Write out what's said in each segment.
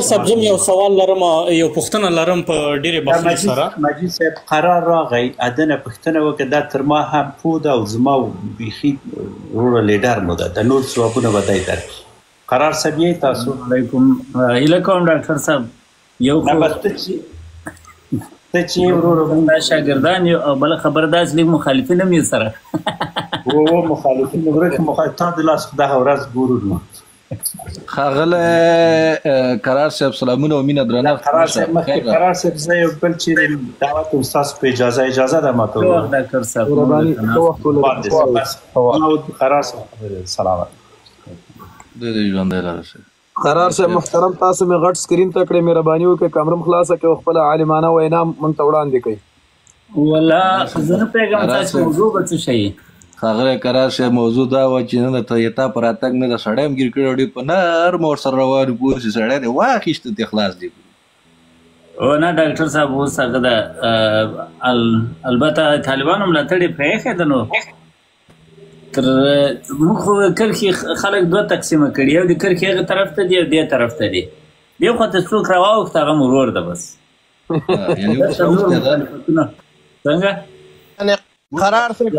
صاحب زه یو سوال لرم یو پوښتنه لرم په ډېرې بخښنې سره. مجید صاحب قرار راغی ادنه پوښتنه وکړه دا تر ما هم پوه ده او زما بیخي وروره لیډر مو ده د نور ځوابونه به دی درکړي. قرار صاحب یې تاسو علیکم هیله کوم ډاکټر صاحب یو ته چې وروره موږ شاګردان یو او بله خبره دا چې لږ مخالفین هم یو سره مخالفین ورکه تا د لاس دغه ورځ ګورو نو ښاغلی قرار صاحب سلامونه او مینه درنښت. قرار صاحب زه یو بل چې دعوت ستاسو په اجازه ده ماته وخت ډاکټر صاحب قرار صاحب سلام د ژوندی لاره شه. قرار صاحب محترم تاسو مې غټ سکرین ته کړې مهرباني وکړئ کمره خلاصه کړئ او خپله عالمانه وینا موږ ته وړاندې کړئ. والله زه نه پوهېږم تاسو موضوع به څه شي. ښاغلی قرار صاحب موضوع دا وه چې نه د تا په راتګ نه د سړی هم ګیر کړی ډېر په نرمه ورسره روان پوه شي سړی دی واخیسته دې خلاص دی. او نه ډاکټر صاحب اوس هغه ده البته طالبانو ملاتړ یې پرېښی ده نو تر موږ خو کرښې خلک دوه تقسیمه کړي یو د کرښې هغه طرف ته دی او دې طرف ته دی دې خوا ته څوک راواوښت هغه مو ورور ده بس. څنګه قرار صاحب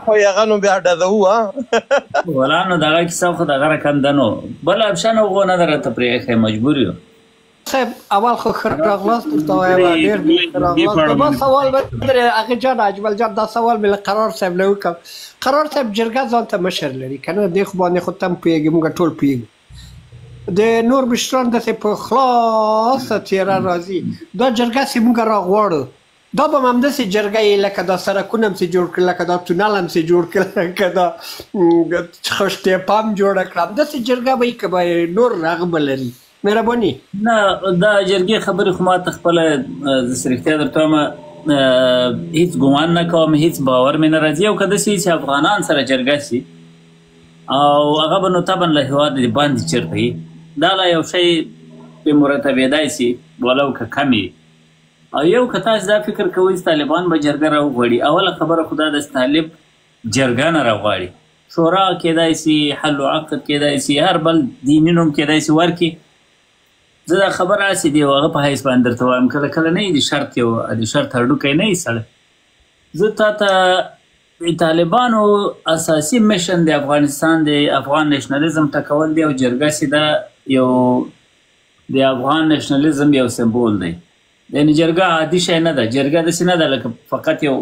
خو هغه نو بیا ډزوو ولا نو دغه کیسه خو دغه رقم ده نو بل اپشن هغو نه درته پرېښی مجبور یو. صاحب اول خو ښه راغلاست درته وایم ډېر راغلاست. ما سوال بدرې هغې جان اجمل جان دا سوال مې له قرار صاحب نه وکړ. قرار صاحب جرګه ځان ته مشر لري که نه دې خو باندې خو ته هم پوهېږې موږ ټول پوهېږو د نور مشران داسې په خلاصه څېره راځي دا جرګه چې موږ راغواړو دا به هم همداسې جرګه یې لکه دا سړکونه هم سې جوړ کړل لکه دا تونل هم سې جوړ کړل لکه دا خښتېپه هم جوړه کړه همداسې جرګه به یې که به نور هغه به لري مهرباني. نه دا جرګې خبرې خو ما ته خپله زه رښتیا درته وایم هیڅ ګمان نه کوم هیڅ باور مې نه راځي او که داسې چې افغانان سره جرګه شي او هغه به نو طبعا له هېواده د باندې چیرته وي دا لا یو شی پرې مرتبېدی شي ولو که کم وي او یو که تاسو دا فکر کوئ چې طالبان به جرګه راوغواړي اوله خبره خو دا ده چې طالب جرګه نه راغواړي شورا کېدای شي حل و عقد کېدای شي هر بل دیني نوم کېدای شي ورکړي زه دا خبره هسې دی هغه په حیث باندې درته وایم کله کله نه وي د شرط یو د شرط هډوکی نه وي سړی. زه تا ته طالبانو اساسي مشن د افغانستان د افغان نیشنلیزم ټکول دی او جرګه چې دا یو د افغان نیشنلیزم یو سمبول دی یعنې جرګه عادي شی نه ده جرګه داسې نه ده لکه فقط یو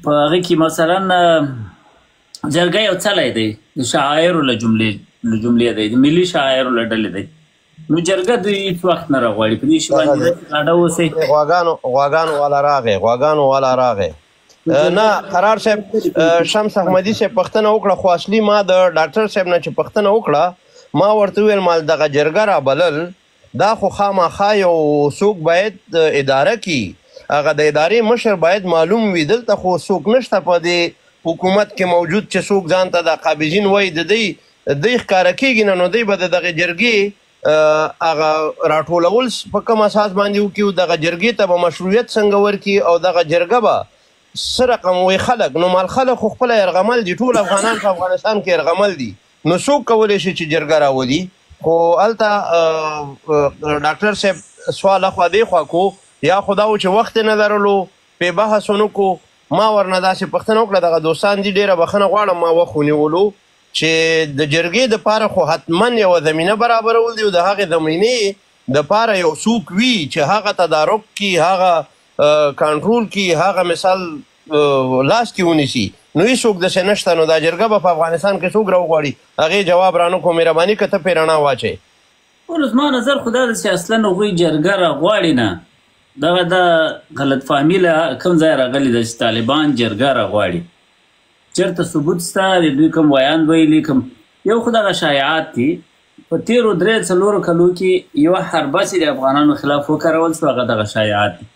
په هغې کې مثلا جرګه یو څلی دی د شاعرو له جملې دی د ملي شاعرو له ډلې دی نو جرګه دوی هېڅ وخت نه راغواړي په دې شي باندې داسې ډاډه اوسئ. غواګانو والا راغی نه قرار صاحب شمس احمدي صاحب پوښتنه وکړه خو اصلي ما د ډاکټر صاحب نه چې پوښتنه وکړه ما ورته وویل مال دغه جرګه رابلل دا خو خامخا یو څوک باید اداره کي هغه د ادارې مشر باید معلوم وي دلته خو څوک نشته په دې حکومت کې موجود چې څوک ځان ته د قابضین وایي د دوی ښکاره کېږي نه نو دوی به د دغې جرګې هغه راټولول په کوم اساس باندې وکړي او دغه جرګې ته به مشروعیت څنګه ورکړي او دغه جرګه به څه رقم وي خلک نو مال خلک خو خپله یرغمل دي ټول افغانان په افغانستان کې یرغمل دي نو څوک کولی شي چې جرګه راولي خو هلته ډاکټر صاحب سوال اخوا دی خوا کو یا خو دا و چې وخت یې نه لرلو پې بحث ونه کړو ما ورنه داسې پوښتنه وکړه دغه دوستان دي ډېره بخښنه غواړم ما وخت ونیولو چې د جرګې دپاره خو حتما یوه زمینه برابرول دي او د هغې زمینې دپاره یو څوک وي چې هغه تدارک کړي هغه کنټرول کړي هغه مثال لاس کې ونیسي نو هېڅوک داسې نشته نو دا جرګه به په افغانستان کې څوک راوغواړي هغې جواب رانه کړو مهرباني که ته پرې رڼا واچوې. ټول زما نظر خو دا ده چې اصلا هغوی جرګه راغواړي نه دغه د غلط فهمي له کوم ځای راغلې ده چې طالبان جرګه راغواړي چېرته ثبوت شته د دوی کوم ویان ویلي کوم یو خو دغه شایعات دي په تېرو 3-4 کلو کې یوه حربه چې د افغانانو خلاف وکارول شو هغه دغه شایعات دي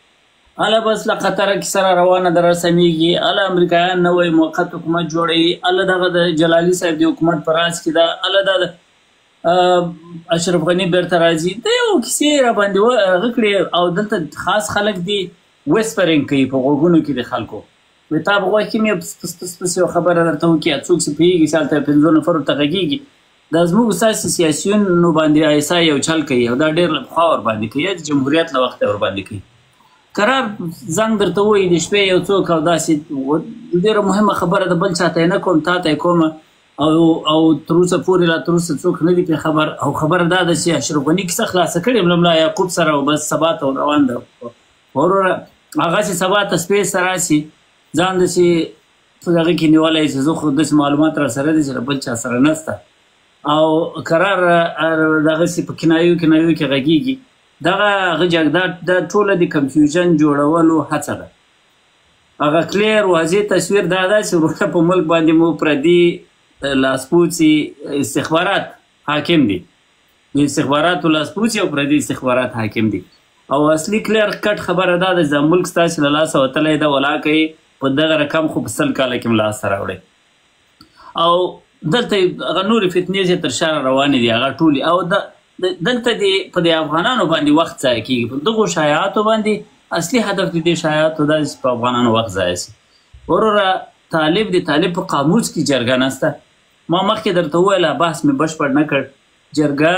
اله بس له قطره کې سره روانه ده رسمیږي اله امریکایان نوی موقت حکومت جوړوي اله دغه د جلالي صاحب د حکومت په راز کې ده اله دا د اشرف غني بیرته راځي د یو کیسې راباندې هغه کړې او دلته خاص خلک دي ویسپرینګ کوي په غوږونو کې د خلکو وایي تا په غوږ کې مې پس پس پس یو خبره درته وکړي څوک چې پوهېږي چې هلته 5 نفرو ته غږېږي دا زموږ ستاسې سیاسیونو باندې ایسا یو چل کوي او دا ډېر له پخوا ورباندې کوي د جمهوریت له وخته ورباندې کوي قرار زنګ درته وایي د شپې یو څوک او داسې ډېره مهمه خبره ده بل چاته یې نه کوم تا ته یې کومه او تر اوسه پورې لا تر اوسه څوک نه دي پرې خبر او خبره دا ده چې اشرف غني کیسه خلاصه کړې له ملا یعقوب سره او بس سبا ته روان ده وروره هغسې سبا ته سپیس ته راسي ځان داسې په دغه کې نیولی چې زه خو داسې معلومات را سره دي چې له بل چا سره نسته او قرار دغسې په کنایو کې غږیږي دغه هغه جګړه دا ټوله د کنفیوژن جوړولو هڅه ده هغه کلیر واضح تصویر دا ده چې وروسته په ملک باندې مو پردي لاسپوڅي استخبارات حاکم دي د استخباراتو لاسپوڅي او پردي استخبارات حاکم دي او اصلي کلیر کټ خبره دا ده چې ملک ستاسې له لاسه وتلی ده ولا کوي په دغه رقم خو په 100 کاله کې هم لاسته راوړی او دلته هغه نورې فتنې چې تر شا روانې دي هغه ټولې او دلته په د افغانانو باندې وخت ضایع کېږي په دغو شایعاتو باندې اصلي هدف د دې شایعاتو دا چې په افغانانو وخت ضایع شي وروره طالب په قاموس کې جرګه نسته ما مخکې درته وویله بحث مې بشپړ نه کړ جرګه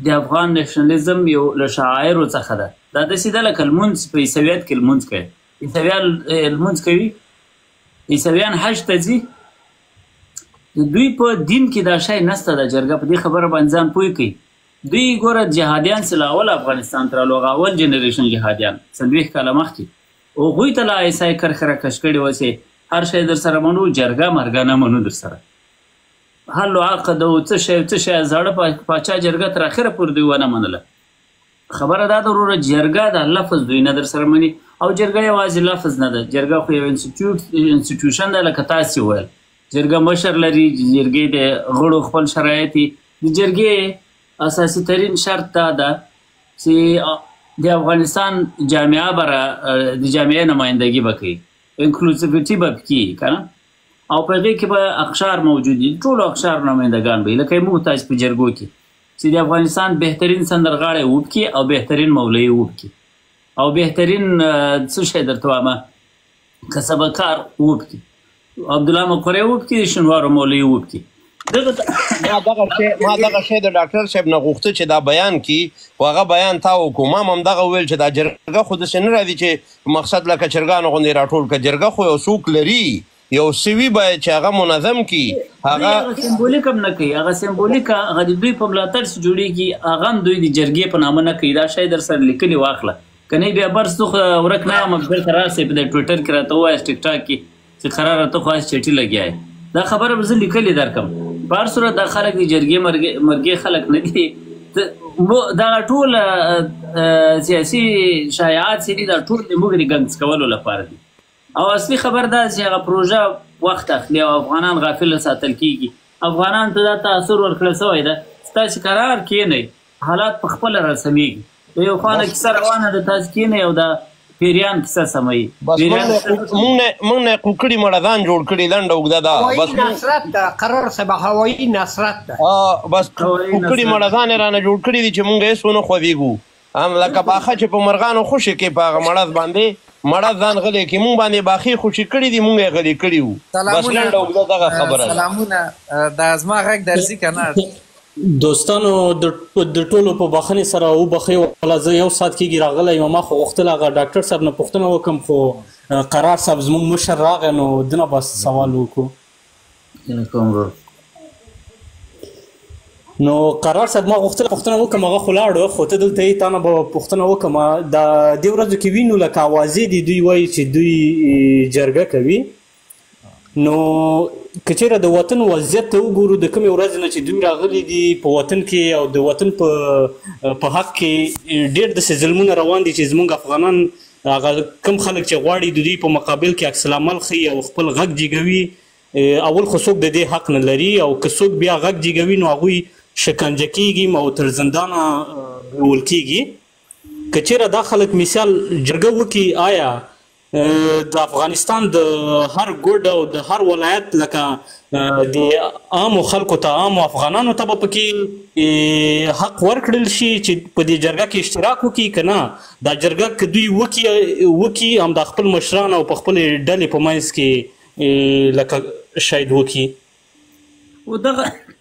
د افغان نیشنلیزم یو له شعایرو څخه ده دا داسې ده لکه لمونځ په عیسویت کې لمونځ کوي عیسویان لمونځ کوي عیسویان حج ته ځي د دوی په دین کې دا شی نسته ده جرګه په دې خبره باندې ځان پوه کوي دوی ګوره جهادیان چې له اول افغانستان ته راغلو هغه اول جنریشن جهادیان 40 کاله مخکې هغوی ته لا ایسای کرخره کش کړي وه چې هر شی در سره منو جرګه مرګه نه منو در سره حل و عقد او څه شی زاړه پاچا جرګه تر اخره پورې دوی ونه منله خبره دا ده وروره جرګه د لفظ دوی نه در سره مني او جرګه یوازې لفظ نه ده جرګه خو یو انسټیټیوشن ده لکه تاسې ویل جرګه مشر لري جرګې د غړو خپل شرایط د جرګې اساسي ترین شرط دا ده چې د افغانستان جامعه د جامعه نمایندګي به کوي انکلوزیویټي به پکې که نه او په هغې کې به اقشار موجود دي ټولو اقشار نمایندګان به لکه موږ تاسې په جرګو کې چې د افغانستان بهترین سندرغاړی وبکي او بهترین مولوي وبکي او بهترین څه شی درته وایم کسبکار وبکي عبدالله مقری وبکي د شنوارو مولوي وبکي ما دغه شی د ډاکټر صاحب نه غوښته چې دا بیان کی خو هغه بیان تا وکړو ما هم دغه ویل چې دا جرګه خو داسې نه راځي چې مقصد لکه چرګانو غوندې راټول کړه جرګه خو یو څوک لري یو سوي باید چې هغه منظم کي هغه سمبولیک هم نه کوي هغه سمبولیک هغه د دوی په ملاتړ چې جوړېږي هغه هم دوی د جرګې په نامه نه کوي دا شی در سره لیکلي واخله که نه بیا برس تو ورک نه یم بېرته راسئ په د ټویټر کې راته ووایاست ټیک ټاک کې چې قراره ته خو چټي لګیا یې دا خبره به زه لیکلې درکړم په هر صورت دا خلک د جرګې مرګې خلک نه دي دغه ټول سیاسي شایعات چې دي دا ټول د موږ د ګنګس کولو لپاره دي او اصلي خبر دا چې هغه پروژه وخت اخلي او افغانان غافل ساتل کیږي افغانان ته دا تاثر ورکړل شوی ده ستاسې قرار کښېنئ حالات په خپله رسمیږي د یو خوا نه کیسه روانه ده تاسې کښېنئ او دا پیریان کیسه سموي موږ نه کوکړي مړدان جوړ کړي لنډه اوږده ده بس نصرت ده قرار صاحب هوایي نصرت ده بس کوکړي مړدان رانه جوړ کړي دي چې موږ هېڅ ونه خوځېږو هم لکه باخه چې په مرغانو خوشې کې په هغه مړز باندې مړز ځان غلی کړي موږ باندې باخې خوشې کړي دي موږ یې غلی کړي وو بس لنډه اوږده دغه خبره ده سلامونه دا زما غږ درځي که نه دوستانو د ټولو په بخښنې سره وبخئ ولا زه یو ساعت کېږي راغلی یم ما خو غوښتل هغه ډاکټر صاحب نه پوښتنه وکړم خو قرار صاحب زموږ مشر راغی نو ده نه بس سوال وکړو نو قرار صاحب ما غوښتل پوښتنه وکړم هغه خو لاړو خو ته دلته یې تا نه به پوښتنه وکړم د دې ورځو کې وینو لکه اوازې دي دوی وایي چې دوی جرګه کوي نو که چېرې د وطن وضعیت ته وګورو د کومې ورځې نه چې دوی راغلي دي په وطن کې او د وطن په حق کې ډېر داسې ظلمونه روان دي چې زموږ افغانان هغه کوم خلک چې غواړي د دوی په مقابل کې عکس العمل ښیي او خپل غږ جګوي اول خو څوک د دې حق نه لري او که څوک بیا غږ جګوي نو هغوی شکنجه کېږي او تر زندانه بیول کېږي که چېرې دا خلک مثال جرګه وکړي آیا د افغانستان د هر ګوډ او د هر ولایت لکه د عامو خلکو ته عامو افغانانو ته به پکې حق ورکړل شي چې په دې جرګه کې اشتراک وکړي که نه دا جرګه که دوی وکړي هم د خپل مشران او په خپلې ډلې په منځ کې لکه شاید وکړي و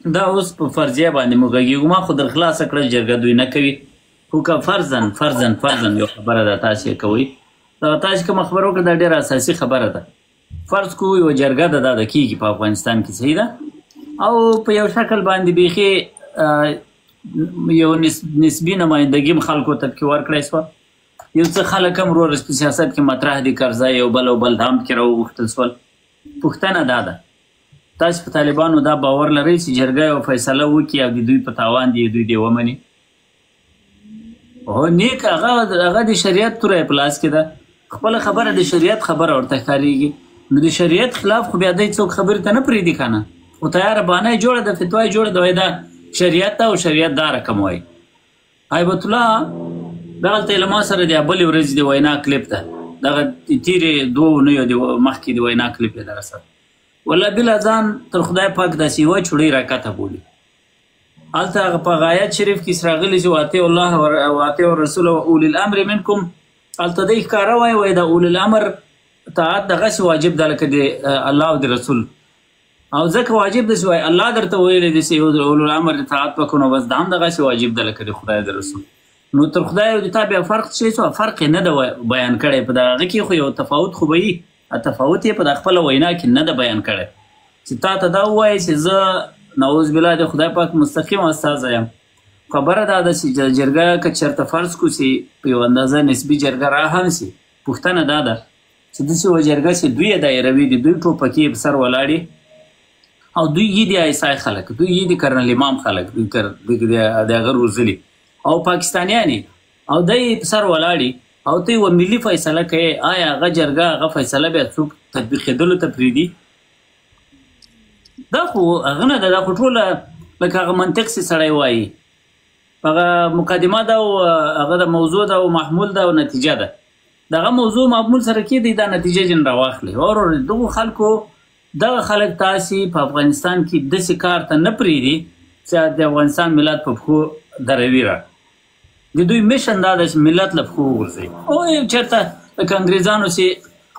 دا اوس په فرضیه باندې موږ غږیږو. ما خو در خلاصه کړه جرګه دوی نه کوي، خو که فرضاً یو خبره ده تاسې یې کوئ. تاسې کومه خبره وکړه دا ډېره اساسي خبره ده. فرض کوو یوه جرګه ده دا د کېږي په افغانستان کې، صحیح ده، او په یو شکل باندې بیخي یو نسبي نمایندګي خلکو ته پکې ورکړی شوه. یو څه خلک هم ورور په سیاست کې مطرح دي، کرزی یو بل او بل هم پکې راوغوښتل شول. پوښتنه دا ده تاسې په طالبانو دا باور لرئ چې جرګه یو فیصله وکړي او د دوی په تاوان دي دوی دې ومني؟ هو نیک هغه د شریعت توره په لاس کې ده، خپله خبره د شریعت خبره ورته ښکارېږي. نو د شریعت خلاف خو بیا دی څوک خبرې ته نه پرېږدي که نه، خو تیاره بانه یې جوړه ده، فتوا یې جوړه ده، وایي دا شریعت ده او شریعت دا رقم وایي. هیبت الله دغلته یې له ما سره د بلې ورځې د وینا کلیپ ده، دغه تېرې 2 اونیو مخکې د وینا کلیپ یې دغه سره والله بلا ځان تر خدای پاک داسې یوه چوړۍ راکته بولي. هلته هغه په آیت شریف کې راغلي چې واطیعوا الله واطیعوا الرسول و اولي الامر منکم، هلته دی ښکاره وایي د اولي الامر اطاعت دغسې واجب ده لکه د الله او د رسول، او ځکه واجب ده چې وایي الله درته ویلی دی چې د اولي الامر اطاعت وکړو، نو بس دا هم دغسې واجب ده لکه د خدای او د رسول. نو تر خدای او د تا بیا فرق څه شو؟ فرق یې نه ده بیان کړی، په دغه کې خو یو تفاوت خو به وي، تفاوت یې په د خپله وینا کې نه ده بیان کړی چې تا ته دا ووایي چې زه نعوذ بالله د خدای پاک مستقیم استازی یم. خبره دا ده چې جرګه که چېرته فرض کړو چې په یو اندازه نسبي جرګه را هم سي، پوښتنه دا ده چې داسې یوه جرګه چې دوی یې دایروي دي، دوی ټوپکې په سر ولاړې او دوی یې د آیسای خلک، دوی یې د کرنل امام خلک، دوی د هغه روزلي او پاکستانیان او دی په سر ولاړي او ته یوه ملي فیصله کوې، آیا هغه جرګه هغه فیصله بیا څوک تطبیقېدلو ته پرېږدي؟ دا خو هغه نه ده، دا خو ټوله لکه هغه منطق چې سړی وایي، هغه مقدمه ده او هغه د موضوع ده او محمول ده او نتیجه ده. دغه موضوع محمول سره کېدی دا نتیجه جن راواخلي. او دغو خلکو دغه خلک تاسې په افغانستان کې داسې کار ته نه پرېږدي چې د افغانستان ملت په پښو دروي را. د دوی میشن دا ده چې ملت له پښو وغورځوي. او چېرته لکه انګریزانو چې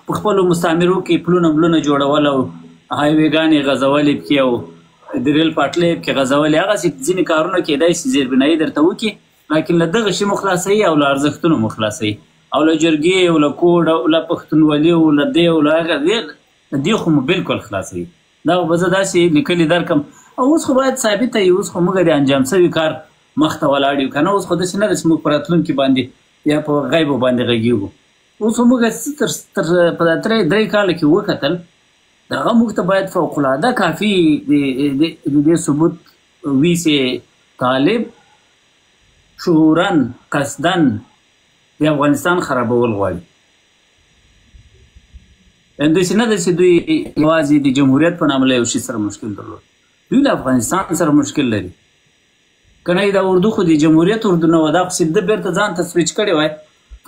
په خپلو مستعمرو کې پلونه جوړول او هایوېګانې غځولې پکې او د ریل پټلۍ پکې غځولې، هغسې ځینې کارونه کېدای شي زیربنایي درته وکړي، لیکن له دغه شي مو خلاصوي او له ارزښتونو مو خلاصوي او له جرګې او له کوډ او له پښتونولي او له دې او له هغه دې خو مو بالکل خلاصوي. دغه به زه داسې لیکلي درکړم. او اوس خو باید ثابته وي، اوس خو موږ د انجام سوي کار مخته ولاړ یو که نه، اوس خو داسې نه ده چې موږ په راتلونکي باندې یا په غیبو باندې غږېږو. اوس خو موږ په 3 کاله کې وکتل، دغه موږ ته باید فوقالعاده کافي د دې ثبوت وي چې طالب شعوراً قصداً د افغانستان خرابول غواړي. داسې نه ده چې دوی یوازې د جمهوریت په نامه له یو شي سره مشکل درلود، دوی له افغانستان سره مشکل لري. که نه دا اردو خو د جمهوریت اردو نه وه، دا خو ده بیرته ځان ته سویچ کړی وای،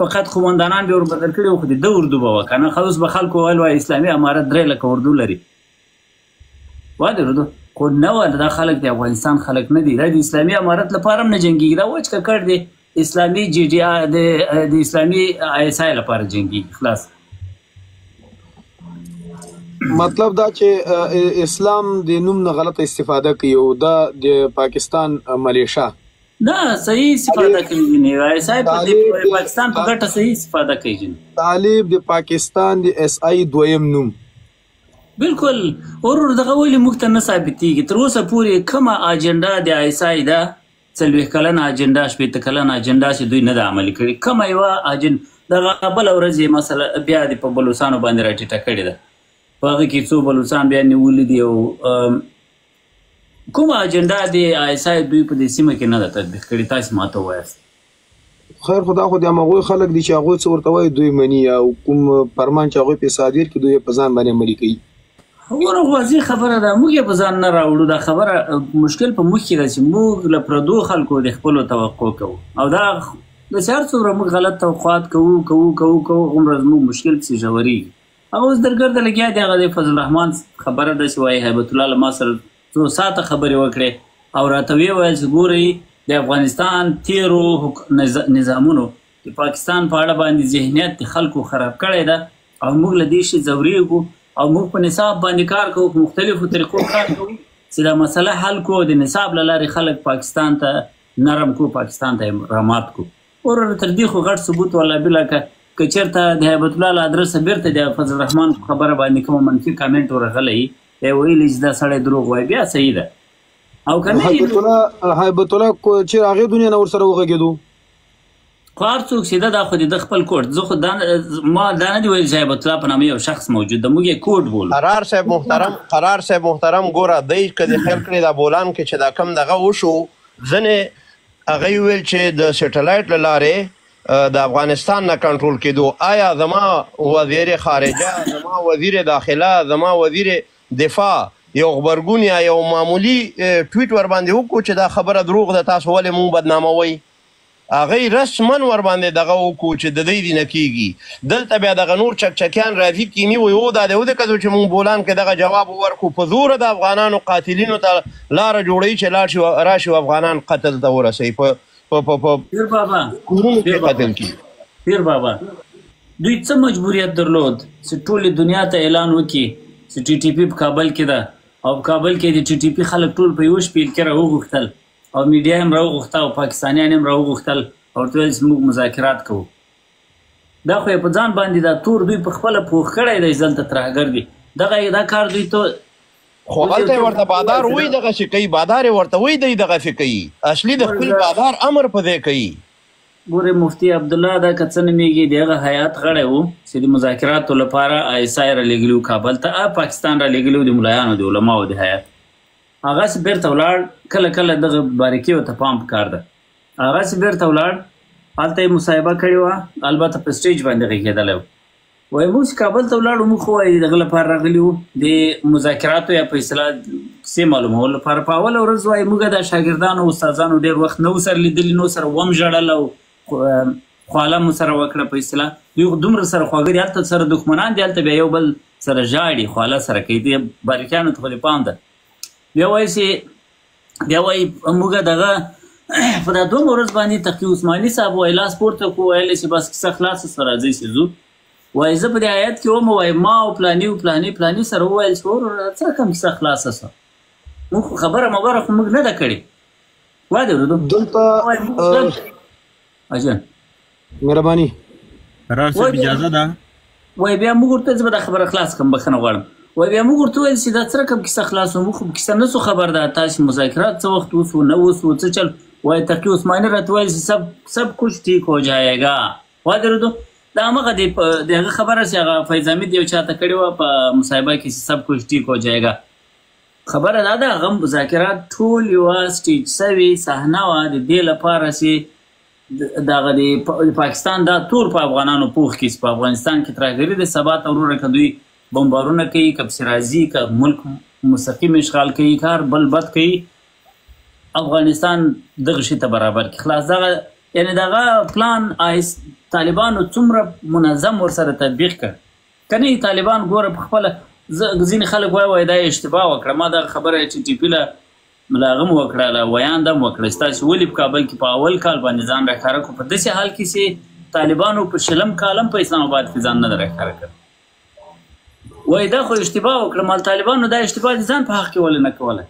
فقط خمندانان به وربدل کړي وو، خو د ده اردو به وه که نه. اوس به خلکو ویل وایي اسلامي امارت 3 لکه اردو لري، وایي د اردو خو نه وه. دا خلک د افغانستان خلک نه دي، دا د اسلامي امارت لپاره هم نه جنګېږي، دا وچ ککړ دی اسلامي د اسلامي ISI لپاره جنګېږي. خلاص مطلب دا چې اسلام د نوم نه غلطه استفاده کوي او دا د پاکستان ملیشا دا صحیح استفاده کوي، نه ISI په پاکستان په ګټه صحیح استفاده کوي. طالب د پاکستان د SI دویم نوم بالکل ورور دغه ولې موږ ته نه ثابتېږي تر اوسه پورې کومه اجنډا د ISI ده، 40 کلنه اجنډا، 80 کلنه اجنډا چې دوی نه ده عملي کړې. کومه یوه دغه بله ورځ یې مثلا بیا د په بلوڅانو باندې راټیټه کړې ده، په هغه کې څو بلوڅان بیا نیولي دي او کومه اجنډا د ISI دوی په دې سیمه کې نه ده تطبیق کړې. تاسې ماته ووایاست. خیر خدا خو د هغوی خلک دي چې هغوی څه ورته وایي دوی مني، او کوم فرمان چې هغوی په صادر کې دوی په ځان باندې عملي کوي. وګوره واضح خبره ده، موږ یې په ځان نه راوړو. دا خبره مشکل په موږ کې ده چې موږ له پردو خلکو د خپلو توقع کوو، او دا داسې هر څومره موږ غلط توقعات کوو هومره زموږ مشکل پسې ژورېږي. هغه اوس درګرده لګیا دی، هغه د فضل الرحمن خبره ده چې وایي هیبت الله له ما سره 2 ساعته خبرې وکړې او راته ویې ویل چې ګورئ د افغانستان تیرو نظامونو د پاکستان په اړه باندې ذهنیت د خلکو خراب کړی ده او موږ له دې شي ځورېږو او موږ په نصاب باندې کار کوو، په مختلفو طریقو کار کوو چې دا مسله حل کو د نصاب له لارې خلک پاکستان ته نرم کو، پاکستان ته رامات کو. اور تر دې خو غټ ثبوت والله بلا که چېرته د هیبت الله له ادرسه بیرته د فضل الرحمن په خبره باندې کوم منفي کامنټ ورغلی دی ویلي چې دا سړی دروغ وایي بیا صحیح ده. او که نه هیبت الله چې هغې دنیا نه ورسره وغږېدو خو هر څوک چې دا خو د خپل کوډ زه خو ما دا نه دي ویل چې هیبت الله په نامه یو شخص موجود ده، موږ یې کوډ بولو. قرار صاحب محترم ګوره دی که د خیال کړي دا بولان کې چې دا کم دغه وشو ځنې هغوی ویل چې د سیټلایټ له لارې د افغانستان نه کنټرول کېدو. آیا زما وزیر خارجه، زما وزیر داخله، زما وزیر دفاع یو غبرګون یا یو معمولی ټویټ ورباندې وکړو چې دا خبره دروغ ده تاسو ولې مونږ بدناموئ؟ هغوی رسمن ورباندې دغه وکړو چې د دوی دې نه کېږي. دلته بیا دغه نور چکچکیان راځي کیني وایي او دا دی وکړو چې مونږ بولان کې دغه جواب ورکړو په زوره د افغانانو قاتلینو ته لاره جوړوي چې لاړ راشي افغانان قتل ته ورسوي په کورونو کې قتل کړي. پیر بابا دوی څه مجبوریت درلود چې ټولې دنیا ته اعلان وکړي چې ټي ټي پي په کابل کې ده او په کابل کې د ټي ټي پي خلک ټول په یو شپیل کې راوغوښتل او میډیا هم راوغوښته او پاکستانیان هم راوغوښتل او ورته ویل چې موږ مذاکرات کوو. دا خو یې په ځان باندې دا تور دوی په خپله پوخ کړی دی دلته ترهګر دي. دا کار دوی ته خو هلته یې ورته بادار وایي دغسې کوي، بادار یې ورته وایي دی دغسې کوي، اصلي د خپل بادار امر په دی کوي. ګورې مفتي عبدالله دا که څه نومېږي د هغه هیات غړی و چې د مذاکراتو لپاره ISI رالیږلي وو کابل ته، پاکستان رالیږلي وو د ملایانو د علماو د هیات. هغسې بیرته ولاړ، کله کله دغه باریکیو ته پام پکار ده. هغسې بیرته ولاړ، هلته یې مصاحبه کړې وه، البته په سټیج باندې غږېدلی و. وایي موږ چې کابل ته ولاړو موږ خو وایي دغه لپاره راغلي وو د مذاکراتو یا په اصطلاح کیسې معلومولو لپاره. په اوله ورځ وایي موږ د شاګردانو استادانو ډېر وخت نه و سره لیدلي، نو سره وم ژړل او خواله مو سره وکړه په اصطلاح. دوی دومره سره خواږه دي، هلته سره دښمنان دي، هلته بیا یو بل سره ژاړي، خواله سره کوي. د باریکیانو ته خو دې پام ده. بیا وایي موږ دغه په دا دومره ورځ باندې تقي عثماني صاحب وایي لاس پورته کړو، ویلی چې بس کیسه خلاصه سوه راځئ چې ځو. وایي زه په دې آیت کې وم، وایي ما او پلاني او پلاني سره وویل چې وروره څه کوم کیسه خلاصه سوه، موږ خو خبره مبره خو موږ نه ده کړې. وایي دې ورودو دلته اجان مهرباني قرار صاحب اجازه ده. وایي بیا موږ ورته زه به دا خبره خلاص کړم، بخښنه غواړم. وایي بیا موږ ورته ویل چې دا څه رقم کیسه خلاص وه، موږ خو کیسه نه سو خبر ده تاسې مذاکرات څه وخت وسو نه وسو څه چل. وایي تقي عثماني راته ویل چې سب کچھ ٹھیک ہو جائے گا. وایي دې ورودو دا همغه د هغه خبره چې هغه فیض حمید یو چاته کړې وه په مصاحبه کې چې سب کچھ ٹھیک هو جائے گا. خبره دا ده هغه مذاکرات ټول یوه سټیج سوي صحنه وه د دې لپاره چې دغه د پاکستان دا تور په افغانانو پوخ کړي چې په افغانستان کې ترهګري د سبا ته وروره که دوی بمبارونه کوي، که پسې راځي، که ملک مستقیم اشغال کوي، کار بل بد کوي، افغانستان دغه شي ته برابر کړي. خلاص دغه یعنې دغه پلان طالبانو څومره منظم ورسره تطبیق کړ. که نه طالبان ګوره په خپله ځینې خلک وایي دا اشتباه وکړه، ما دغه خبره چې ټي پي له هغه م وکړه ویانده م وکړه ستاسې ولې په کابل کې په اول کال باندې ځان راښکاره کړو، په داسې حال کې چې طالبانو په شلم کال هم په اسلام آباد کې ځان نه ده راښکاره کړی. وایي دا خو اشتباه وکړه، مال طالبانو دا اشتباه د ځان په حق کې ولې نه کولی.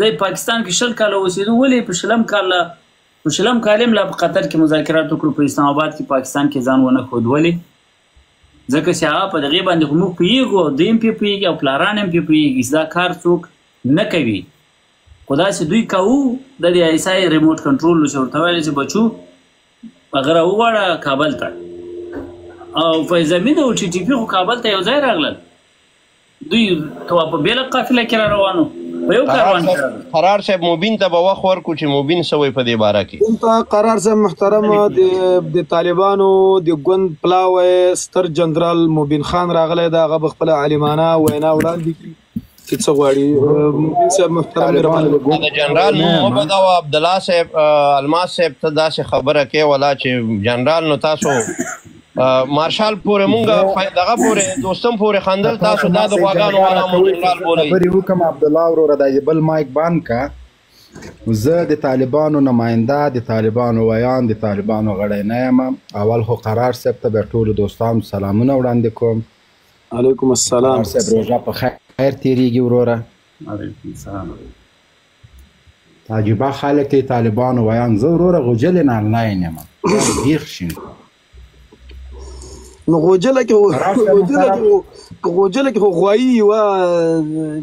دی پاکستان کې 20 کاله اوسېدو، ولې په شلم کال هم لا په قطر کې مذاکرات وکړو، په اسلام آباد کې پاکستان کې ځان ونه ښود. ولې؟ ځکه چې هغه په دغې باندې خو موږ پوهېږو، دوی هم پرې پوهېږي او پلاران هم پرې پوهېږي چې دا کار څوک نه کوي. خو داسې دوی کوو د دې ISI ریموټ کنټرول چې ورته ویل چې بچو هغه راوغواړه کابل ته، او فیض حمید او ټي ټي پي خو کابل ته یو ځای راغلل، دوی په بېله قافله کې را روان وو په یو کاروان کې. قرار صاحب مبین ته به وخت ورکړو چې مبین څه وایي په دې باره کې. دلته قرار صاحب محترم د طالبانو د ګوند پلاوی ستر جنرال مبین خان راغلی دی، هغه به خپله عالمانه وینا وړاندې کړي چې څه غواړي. مبین صاحب محترم د جنرال نوم مه بدوه. عبدالله صاحب الماس صاحب ته داسې خبره کوې ولا چې جنرال نو تاسو مارشال پورې مونږ دغه پورې دوستم پورې خندل، تاسو دا د غواګانو والا مو جنرال بولئ. خبرې وکړم عبدالله وروره دا بل مایک بند که. زه د طالبانو نماینده، د طالبانو ویان، د طالبانو غړی نه یم. اول خو قرار صاحب ته بیا ټولو دوستانو سلامونه وړاندې کوم. علیکم السلام. قرار صاحب روژه په خیر تېرېږي وروره. علیکم السلام. عجیبه خلک دی طالبانو ویان زه وروره غوجلې نه آنلاین یم بیخ شین نو غوجله کې خو غوایي و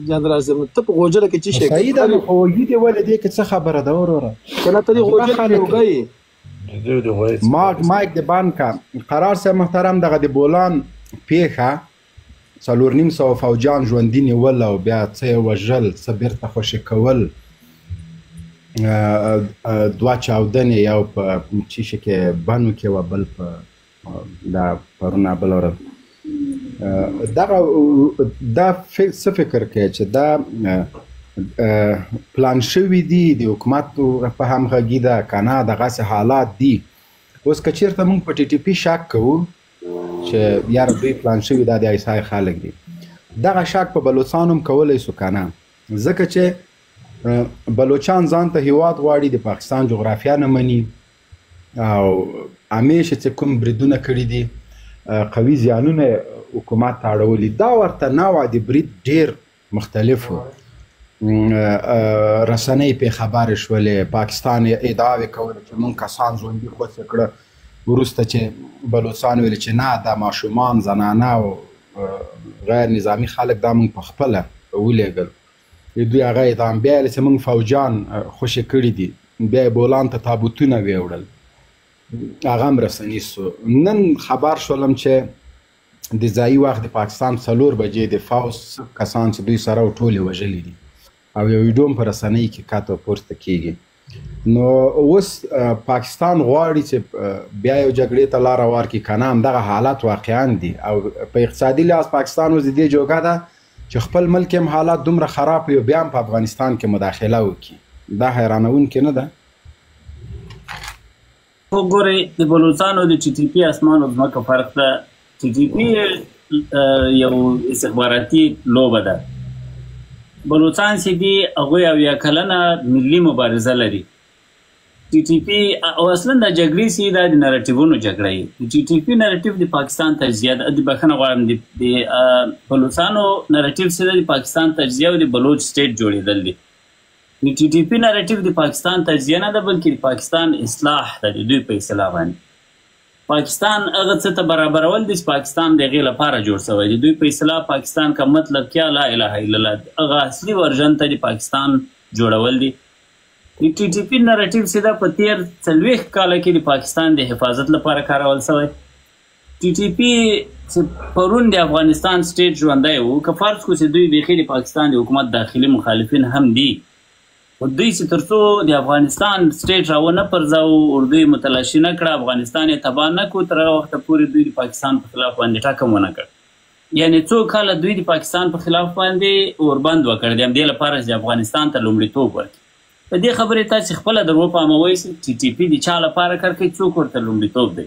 جنرال صاحب ته په غوجله کې څه شي صحیح ده نو خو یی دی ولې دې کې څه خبره ده وروره کنه ته غوجله کې وګای مایک د بانکا قرار صاحب محترم دغه د بولان پیښه 4,500 فوجان ژوندي نیول او بیا څه وژل څه بیرته خوشي کول 2 چاودنې یو په چیشه کې بانو کې و بل په دا پرونه بل ورځ دا څه فکر کوي چې دا پلان شوي دي د حکومت په همغږي ده که نه دغسې حالات دي اوس که چېرته موږ په ټي ټي پي شک کوو چې یاره دوی پلان شوي دا د ایسای خلک دي دغه شک په بلوچستان هم کولی سو که نه ځکه چې بلوچان ځان ته هیواد غواړي د پاکستان جغرافیه نه مني او همیشه چې کوم بریدونه کړي دي قوي زیانونه حکومت ته اړولي دا ورته نوع د برید ډېر مختلف و رسنۍ پې خبرې شولې پاکستان ادعاوې کولې چې موږ کسان ژوندي خوڅې کړه وروسته چې بلوچستان ویل چې نه دا ماشومان زنانه او غیر نظامي خلک دا موږ په خپله ولیږل دوی هغه اعدام بیا یې چې موږ فوجان خوشې کړي دي بیا یې بولان ته تابوتونه ویوړل هغه هم رسنیز سو نن خبر شولم چې د ځایي وخت د پاکستان 4 بجې د فوز کسان چې دوی سره ټولې وژلي دي او یو ویډیو هم په رسنۍ کې کاته پورته کیږي نو اوس پاکستان غواړي چې بیا یو جګړې ته لاره ورکړي که نه همدغه حالات واقعا دي او په اقتصادي لحاظ پاکستان اوس د دې جوګه ده چې خپل ملک هم حالات دومره خراب وي بیا هم په افغانستان کې مداخله وکړي دا حیرانونکې نه ده خو ګورئ د بلوچستان او د ټي ټي پي اسمان او ځمکه فرق ده ټي ټي پي یو استخباراتي لوبه ده بلوچستان چې دي هغوی 80 کلنه ملي مبارزه لري ټي ټي پي او اصلا د جګړې چې دا د نریټیوونو جګړه وي د ټي ټي پي نریټیو د پاکستان تجزیه ده د بخښنه غواړم د بلوچستانو نریټیو چې د پاکستان تجزیه او د بلوچ سټیټ جوړېدل دي د ټي ټي پي نریټیو د پاکستان تجزیه نه ده بلکې د پاکستان اصلاح ده د دوی په اصطلاح باندې پاکستان هغه څه ته برابرول دي چې پاکستان د هغې لپاره جوړ شوی دی دوی په اصطلاح پاکستان کا مطلب کیا لا اله الا الله هغه اصلي ورژن ته د پاکستان جوړول دي د ټي ټي پي نریټیو چې دا په تېر 40 کاله کې د پاکستان د حفاظت لپاره کارول شوی ټي ټي پي چې پرون د افغانستان سټیټ ژوندی و که فرض کړو چې دوی بیخي د پاکستان د حکومت داخلي مخالفین هم دي خو دوی چې تر څو د افغانستان سټیټ راونه پرځاو اردوی متلاشي نه کړه افغانستان یې تباه نه کړو تر هغه وخته پورې دوی د پاکستان په خلاف باندې ټاکم ونه کړ یعنې څو کاله دوی د پاکستان په خلاف باندې اوربند وکړ د همدې لپاره چې افغانستان ته لومړیتوب ورکړي په دې خبرې تاسې خپله در وپاموئ چې ټي ټي پي د چا لپاره کار کوي څوک ورته لومړیتوب دی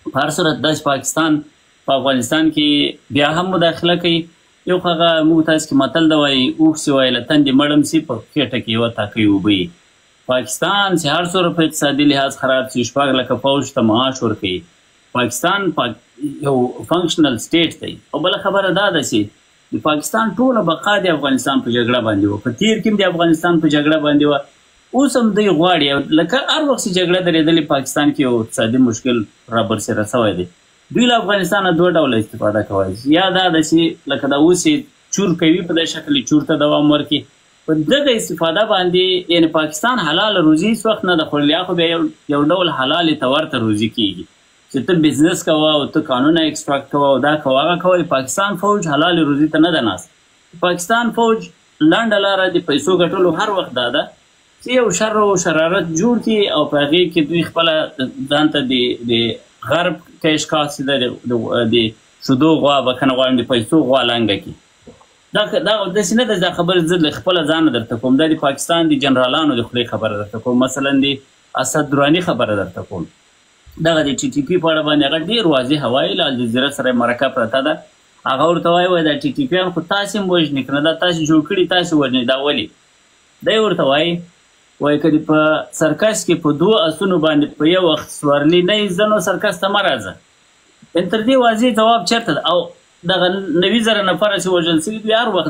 په هر صورت داسې پاکستان په افغانستان کې بیا هم مداخله کوي یو هغه موږ تاسو کې متل دی وایي اوښ چې وایي له تندې مړم سي په خېټه کې یوه تاکۍ اوبه وي پاکستان چې هر څومره په اقتصادي لحاظ خراب شي 6 لکه فوج ته معاش ورکوي پاکستان یو فنکشنل سټیټ دی او بله خبره دا ده چې د پاکستان ټوله بقا د افغانستان په جګړه باندې وه په تېر کې هم د افغانستان په جګړه باندې وه اوس هم دوی غواړي لکه هر وخت چې جګړه درېدلې پاکستان کې یو اقتصادي مشکل رابرسېره شوی دی دوی له افغانستانه 2 ډوله استفاده کوي یا دا ده چې لکه دا اوس یې چور کوي په دې شکل چور ته دوام ورکړي په دغه استفاده باندې یعنې پاکستان حلاله روزي هېڅ وخت نه ده خوړلې خو بیا یو ډول حلالې ته ورته روزي کېږي چې ته بزنس کوه او ته قانونه ایکسټراکټ کوه او دا کوه هغه کوه پاکستان فوج حلالې روزي ته نه ده ناست پاکستان فوج لنډه لاره د پیسو ګټلو هر وخت دا ده چې یو شر او شرارت جوړ کړي او په هغې کې دوی خپله ځان ته د غرب کشکاس د شودو غوا بخښنه غواړم د پیسو غوا لنګه کړي دا داسې نه ده دا خبره زه له خپله ځانه درته کوم دا د پاکستان د جنرالانو د خولې خبره درته کوم مثلا د اسد دراني خبره درته کوم دغه د ټي ټي پي په اړه باندې هغه ډېر واضح وایي له الجزیره سره یې مرکه پرته ده هغه ورته وایي دا ټي ټي پیان خو تاسې هم وژنې که نه دا تاسې جوړ کړي تاسې وژنئ دا ولې دی ورته وایي که د په سرکس کې په 2 اسونو باندې په یو وخت سوارلي نه یې زه نو سرکس ته مه راځه تر دې واضح ځواب چېرته ده او دغه 90,000 نفر چې وژل شوي دي هر وخت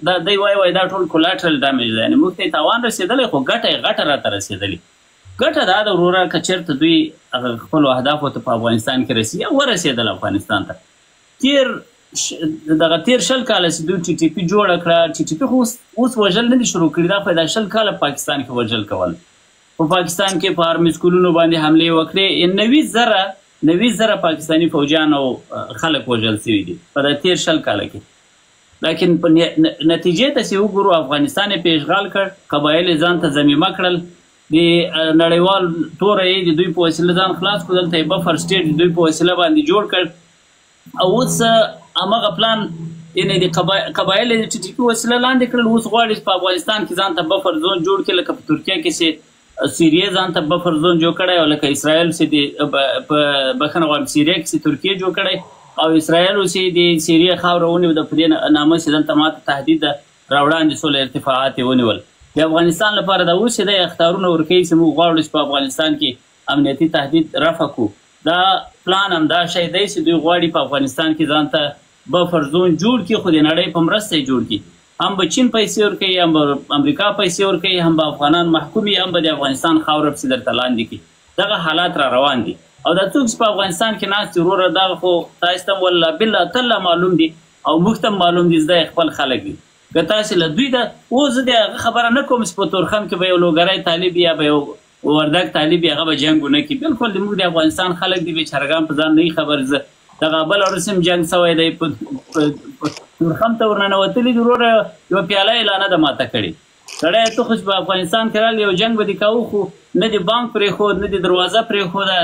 دا دی وایي دا ټول کولاټرل ډیمیج دی، یعنې موږ ته یې تاوان رسېدلی خو ګټه یې غټه راته رسېدلې. ګټه دا ده وروره که چېرته دوی هغه خپلو اهدافو ته په افغانستان کې رسي یا ورسېدل افغانستان ته. تېر 20 کاله چې دوی ټي ټي پي جوړه کړه، ټي ټي پي خو اوس وژل نه دي شروع کړي، دا په دا 20 کاله پاکستان کې وژل کول. په پاکستان کې په آرمي سکولونو باندې حملې وکړې، 90,000 پاکستاني فوجیان او خلک وژل شوي دي په دا تېر 20 کاله کې. لیکن په نتیجې ته چې وګورو افغانستان یې په اشغال کړ، قبایل یې ځان ته ضمیمه کړل، د نړیوال توره یې د دوی په وسیله ځان خلاص کړو، دلته یې بفر سټیټ د دوی په وسیله باندې جوړ کړ او اوس همغه پلان یعنې د قبایل یې د ټي ټي پي وسیله لاندې کړل. اوس غواړي چې په افغانستان کې ځان ته بفر زون جوړ کړي، لکه په ترکیه کې چې سیریه ځان ته بفر زون جوړ کړی او لکه اسرائیل چې په بخښنه غواړم سیریه کې چې ترکیه جوړ کړی او اسرائیل چې د سیریه خاوره ونیو د په دې نامه چې دلته ماته تهدید ده راوړاندې سوله ارتفاعات یې ونیول. د افغانستان لپاره دا اوس چې دی اختارونه ورکوي چې موږ غواړو چې په افغانستان کې امنیتي تهدید رفع کړو. دا پلان همدا شی دی چې دوی غواړي په افغانستان کې ځان ته بفر زون جوړ کړي، خو د نړۍ په مرسته یې جوړ کړي. هم به چین پیسې ورکوي، هم به امریکا پیسې ورکوي، هم به افغانان محکوم وي، هم به د افغانستان خاوره پسې درته لاندې کړي. دغه حالات را روان دي او دا څوک چې په افغانستان کې ناست دي وروره دغه خو تاسو ته والله بالله تله معلوم دي او موږ ته معلوم دي زده خپل خلک دي. که تاسې له دوی ده اوس زه د هغه خبره نه کوم چې په تورخم کې به یو لوګری طالب یا به یو وردګ طالب هغه به جنګ ونه کړي. بالکل د موږ د افغانستان خلک دي بېچارهګان په ځان نه خبر. زه دغه بل ورسم جنګ سوی دی په تورخم ته ورننوتلي دي وروره یوه پیاله یې لا نه ده ماته کړې. سړی ته خو چې په افغانستان کې راغلی یو جنګ به دې کوو خو نه دې بانک پرېښود، نه دې دروازه پرېښوده،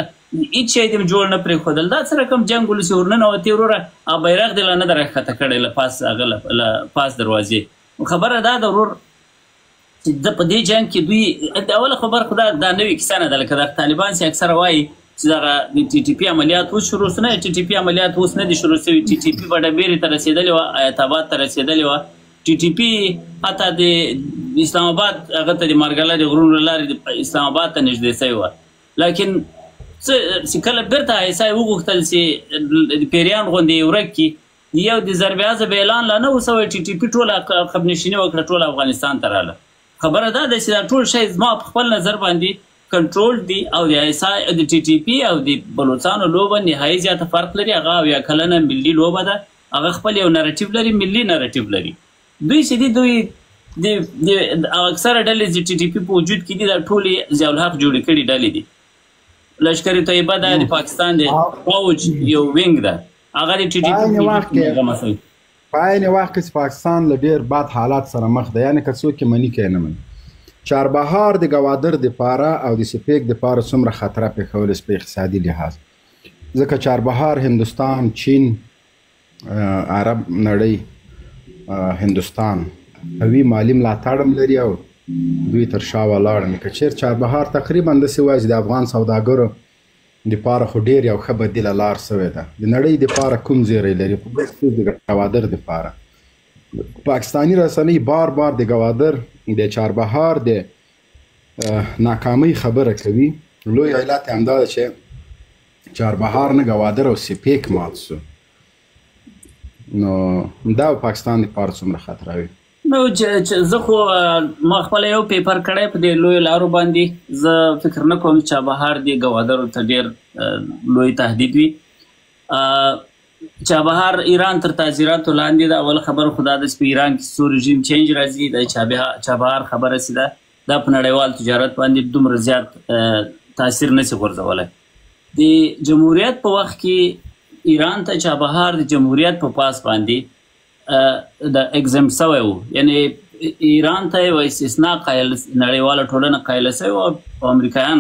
هېڅ شی دې جوړ نه پرېښودل. دا څه رقم جنګ ولسې ورننوتې وروره او بیرغ دې لا نه ده راښکته کړی له پاس هغه له پاس دروازې. خبره دا ده ورور چې د په دې جنګ کې دوی اوله خبر خو دا نوې کیسه نه ده، لکه د طالبان چې اکثره وایي چې دغه د ټي ټي پي عملیات اوس شروع سو. نه ټي ټي پي عملیات اوس نه دي شروع سوي. ټي ټي پي به ډبېرې ته رسېدلې وه، ایت آباد ته رسېدلې وه. ټي ټي پي حتی د اسلام آباد هغه ته د مارګله د غرونو له لارې اسلام آباد ته نږدې سوی وه. لیکن چې کله بیرته ایسا یې وغوښتل چې د پیریان غوندې یې ورک کړي، یو د ضرب عضب اعلان لا نه و سوی، ټي ټي پي ټوله عقبنشیني وکړه، ټول افغانستان ته راغله. خبره دا ده چې دا ټول شی زما په خپل نظر باندې کنټرول دی او د ایسا د ټي ټي پي او د بلوچستانو لوبه نهایي زیاته فرق لري. هغه اویا کلنه ملي لوبه ده، هغه خپل یو نریټیو لري، ملي نریټیو لري. دوی چې دي دوی د اکثره ډلې چې ټي ټي پي په وجود کې دي دا ټولې ضیاء الحق جوړې کړي ډلې دي. لشکر طیبه دا د پاکستان د فوج یو وینګ ده، هغه د ټي ټي پي هغه مسوي. په عین وخت کې پاکستان له ډېر بد حالات سره مخ ده، یعنې که څوک یې مني که یې نه مني. چاربهار د ګوادر دپاره او د سپیک دپاره څومره خطره پېښولی په اقتصادي لحاظ، ځکه چاربهار هندوستان، چین، عرب نړۍ، هندوستان قوي مالي ملاتړ هم لري او دوی تر شا ولاړ. که چېر چاربهار تقریبا داسې وایي چې د افغان سوداګرو دپاره خو ډېر یو ښه بدیله لار سوې ده. د نړۍ دپاره کوم زیری لري؟ خصوص د ګوادر دپاره پاکستانی رسنۍ بار بار د ګوادر د چاربهار د ناکامۍ خبره کوي. لوی علت یې همدا ده چې چاربهار نه ګوادر او سپیک مات سو. نو دا پاکستان دپاره څومره خطره وي؟ نو زه خو ما خپله یو پیپر کړی په دې لویو لارو باندې. زه فکر نه کوم چې چابهار د ګوادرو ته ډېر لوی تهدید وي. چابهار ایران تر تعزیراتو لاندې ده. اول خبره خو دا ده چې په ایران کې څو رژیم چینج راځي. د چابهار خبره چې ده دا په نړیوال تجارت باندې دومره زیات تاثیر نشي غورځولی. د جمهوریت په وخت کې ایران ته چابهار د جمهوریت په پاس باندې د اگزم سوی و، یعنی ایران ته یو استثنا قایل، نړیواله ټولنه قایله سوی و او امریکایان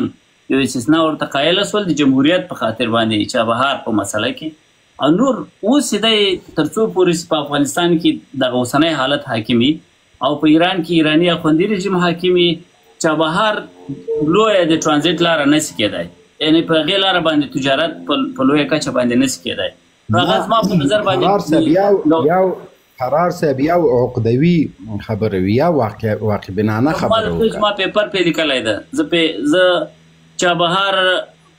یو استثنا ورته قایله سول د جمهوریت په خاطر باندې چابهار په مسله کې. او نور اوس دی تر څو پورې په افغانستان کې دغه اوسنی حالت حاکمي او په ایران کې ایراني اخوندي رژیم حاکمي، چابهار لویه د ټرانزیټ لاره نشي کېدی، یعنې په هغې لاره باندې تجارت په لویه کچه باندې نشي کېدی. هغه زما په نظر باندې قرار صاحب یو عقدوي خبره وي یا واقع بنانه خبره وکړه. ما پیپر پې لیکلی ده، زه چابهار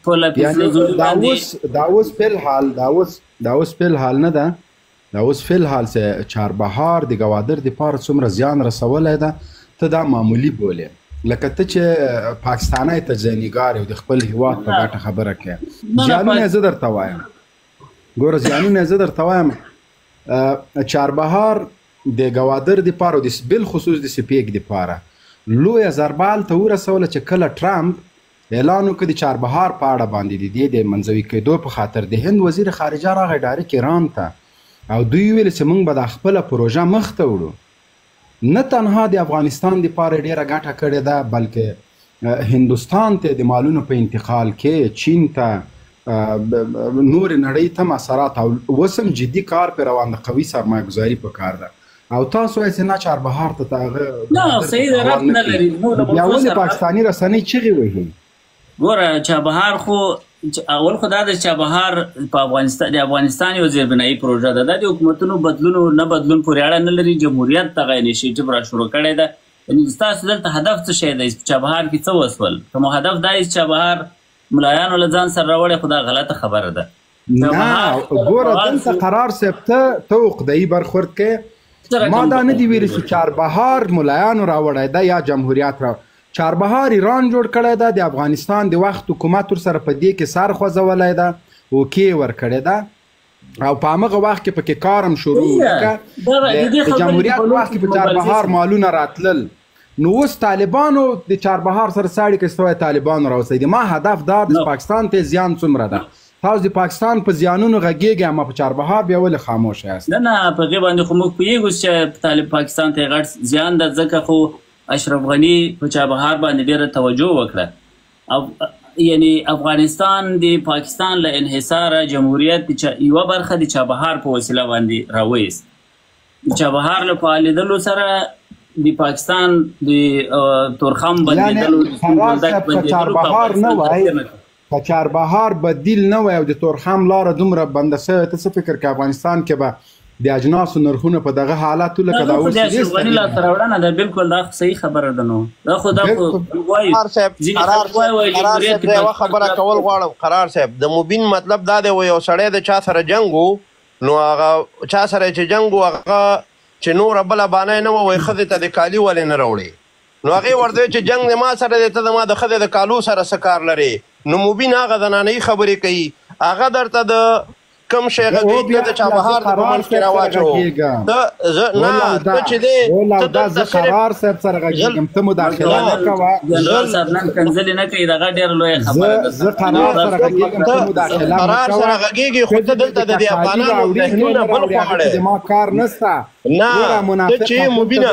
په لپیس دا اوس فی الحال نه ده دا اوس فی الحال چې چاربهار د ګوادر دپاره څومره زیان رسولی ده ته دا معمولي بولې لکه ته چې پاکستانی ته ځینیګار یو د خپل هیواد په ګټه خبره کوې زیانونه یې زه درته وایم ګوره زیانونه یې زه درته وایم چاربهار د ګوادر دپاره او بالخصوص د سپیک دپاره لویه ضربه هلته ورسوله چې کله ټرمپ اعلان وکړ د چاربهار په اړه باندې د دې د منزوي کېدو په خاطر د هند وزیر خارجه راغی ډایرکټ ایران ته او دوی ویل چې موږ به د خپله پروژه مخ ته وړو نه تنها د افغانستان دپاره ډېره ګټه کړې ده بلکې هندوستان ته د مالونو په انتقال کې چین ته نور نړۍ ته اثرات او اوس هم جدي کار پرې روان ده قوي سرمایه ګذاري په کار ده او تاسو وایئ چې نه چاربهار ته نه صحیح ده ربط نه لري بیا ولې پاکستاني رسنۍ چغې وهي ګوره چابهار خو اول خو دا د چابهار په د افغانستان یو زیربنایي پروژه ده دا د حکومتونو بدلون نه بدلون پورې اړه نه لري جمهوریت دغه انیشیټیو را شروع کړی ده یعنې ستاسو دلته هدف څه شی دی چابهار کې څه وسول که مو هدف دا چې چابهار ملایانو له ځان سره راوړی خو دا غلطه خبره ده نه ګوره دلته قرار صاحب ته عقده‌ایي برخورد کې ما دا نه دي ویلي چې چاربهار ملایانو راوړی ده یا جمهوریت را چاربهار ایران جوړ کړی ده د افغانستان د وخت حکومت ورسره په دې کې سر خوځولی ده اوکې ورکړې ده او په همغه وخت کې پکې کار هم شروع وکړه د جمهوریت په وخت کې په چاربهار مالونه راتلل نو اوس طالبانو د چاربهار سره ساړي کې سوی طالبانو راوستی ما هدف دا د پاکستان ته زیان څومره ده تاسو د پاکستان په زیانونو غږیږئ اما په چاربهار بیا ولې خاموش یاست نه په هغې باندې خو موږ پوهېږو چې پاکستان ته غټ زیان ده ځکه خو اشرف غني په چابهار باندې ډېره توجه وکړه او یعنی افغانستان د پاکستان له انحصاره جمهوریت یوه برخه د چابهار په وسیله باندې راویست د چابهار له فعالېدلو سره د پاکستان د تورخم بندېدلو چاربهار نه وای که چاربهار بدیل نه وای او د تورخم لاره دومره بنده شوې ته څه فکر که افغانستان کې به د اجناسو نرخونه په دغه حالاتو لکه دا اوس اشرف غني لاسته راوړنه ده بالکل دا صحیح خبره ده نو دا خو وایي یوه خبره کول غواړم قرار صاحب د مبین مطلب دا دی یو سړی د چا سره جنګ و نو هغه چا سره چې جنګ و هغه چې نوره بله بانه نه وه وایي ښځې ته د کالي ولې نه راوړې نو هغې ورته چې جنګ د ما سره دی ته د ما د ښځې د کالو سره څه کار لرې نو مبین هغه زنانهیي خبرې کوي هغه درته د کم شی غږی د چابهار په منځ کې راواچو نه ته چې دی دا زه قرار صاحب سره غږیږم ته مداخله نه کوه جنرال صاحب نن کنځلې نه کوي دغه ډېره لویه خبره زه قرار سره غږیږم ته مداخله نه کوه قرار سره غږیږي خو ته دلته د دې افغانانو ذهنونه بل خواړې ما کار نسته نه ته چې مبینه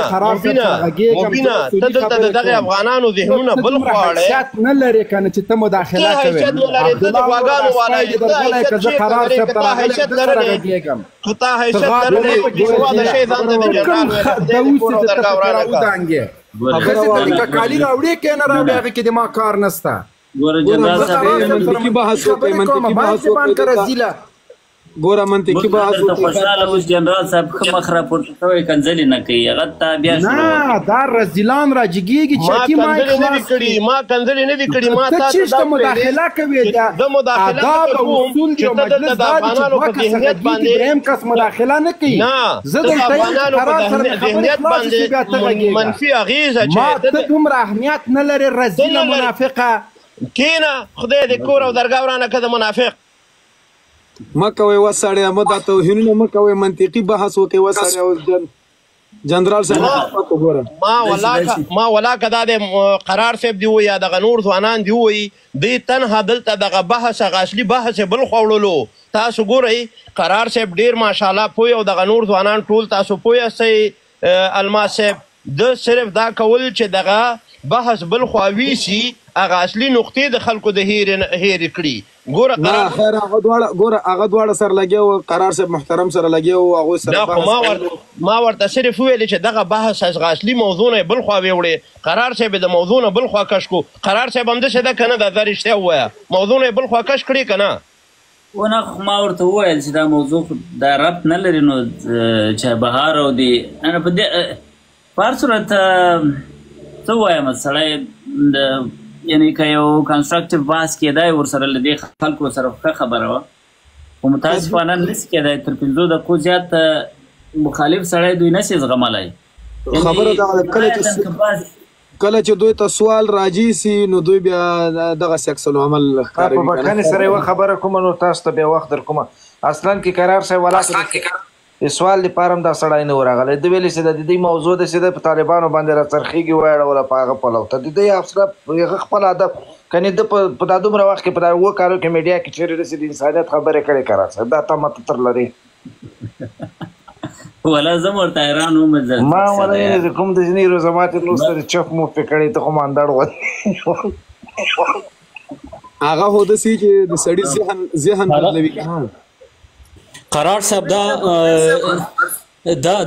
ته دلته د دغه افغانانو ذهنونه بل خواړې حیثیت نه لرې که نه چې ته مداخله کوې حیثیت نه لرې ته د غواګانو والا یې که زه قرار صاحب ته حیثیت لرې که تا حیثیت لرې چې سوا د شی ځان ته د جنرال خبرې که کالي راوړې که نه راوړې هغې کې د ما کار نسته ګوره جنرال صاحب بحث وکړئ ګوره منطقي بحث خوشحاله اوس جنرال صاحب ښه مخ راپورته شوی کنځلې نه کوي هغه ته بیا نه دا رزیلان راجګېږي چکي ما کنځلې نه دي کړي ما ته چېرته مداخله کوې د آداب او اصول یو مجلس دا دی چې دوه کسه غږېږي درېیم کس مداخله نه کوي زه دلته یم چې قرار سره خبرې خلاصې شي بیا ته غږېږه ما ته دومره اهمیت نه لرې رزیله منافقه کښېنه خدای دې کور او درګاه ورانه که د منافق مه کوئ وسړیه مه دا توهینونه مه کوئ منطقي بحث وکړئ وسړیه جنرال صاحب ګوره ما ولاکه دا د قرار صاحب دی وایي یا دغه نور ځوانان دی وایي دوی تنها دلته دغه بحث هغه اصلي بحث یې بل خوړلو تاسو ګورئ قرار صاحب ډېر ماشاءالله پوه او دغه نور ځوانان ټول تاسو پوه یاستئ الماس صاحب د صرف دا کول چې دغه بحث بل خوا ویسي هغه اصلي نقطې د خلکو د هېرې کړي ګوره هغه دواړه سره لګیا وو قرار صاحب محترم سره لګیا وو هغوی سره ما ورته صرف وویلې چې دغه بحث هغه اصلي موضوع نه یې بل خوا ویوړې قرار صاحب یې د موضوع نه بل خوا کش کړو قرار صاحب همداسې ده که نه دا رښتیا ووایه موضوع نه یې بل خوا کش کړې که نه ونه ما ورته وویل چې دا موضوع دا ربط نه لري نو چابهار او د په دې په هر صورت څه ووایم سړی یعنی که یو کنسټرکټیو بحث کېدای ورسره له دې خلکو سره ښه خبره وه خو متاسفانه نشي کېدای تر 5 دقیقو زیات مخالف سړی دوی نشي زغملی. خبره دا کله چې دوی ته سوال راځي سي نو دوی بیا دغه عکس العمل ښکاروي. په بخښنې سره یوه خبره کوم نو تاسو ته بیا وخت در کوم. اصلا کې قرار صاحب ولا سوال لپاره هم دا سړی نه ورغلی. د ویلې چې د دې موضوع د چې په طالبانو باندې راڅرخېږي وایړوله په هغه پلو ته د دې افسره هغه خپل هدف کنې د په دا دومره وخت کې په دا اووه کالو کې میډیا کې چېرې داسې د انسانیت خبرې کړې قرار صاحب دا تمه تر لري. ولا زه ورته حیران وم. ما ولا کوم د ځینې روزمات نو سره چپ مو پې کړی ته خو ماندړ و هغه هو داسې چې د سړي ذهن بدلوي. قرار صاحب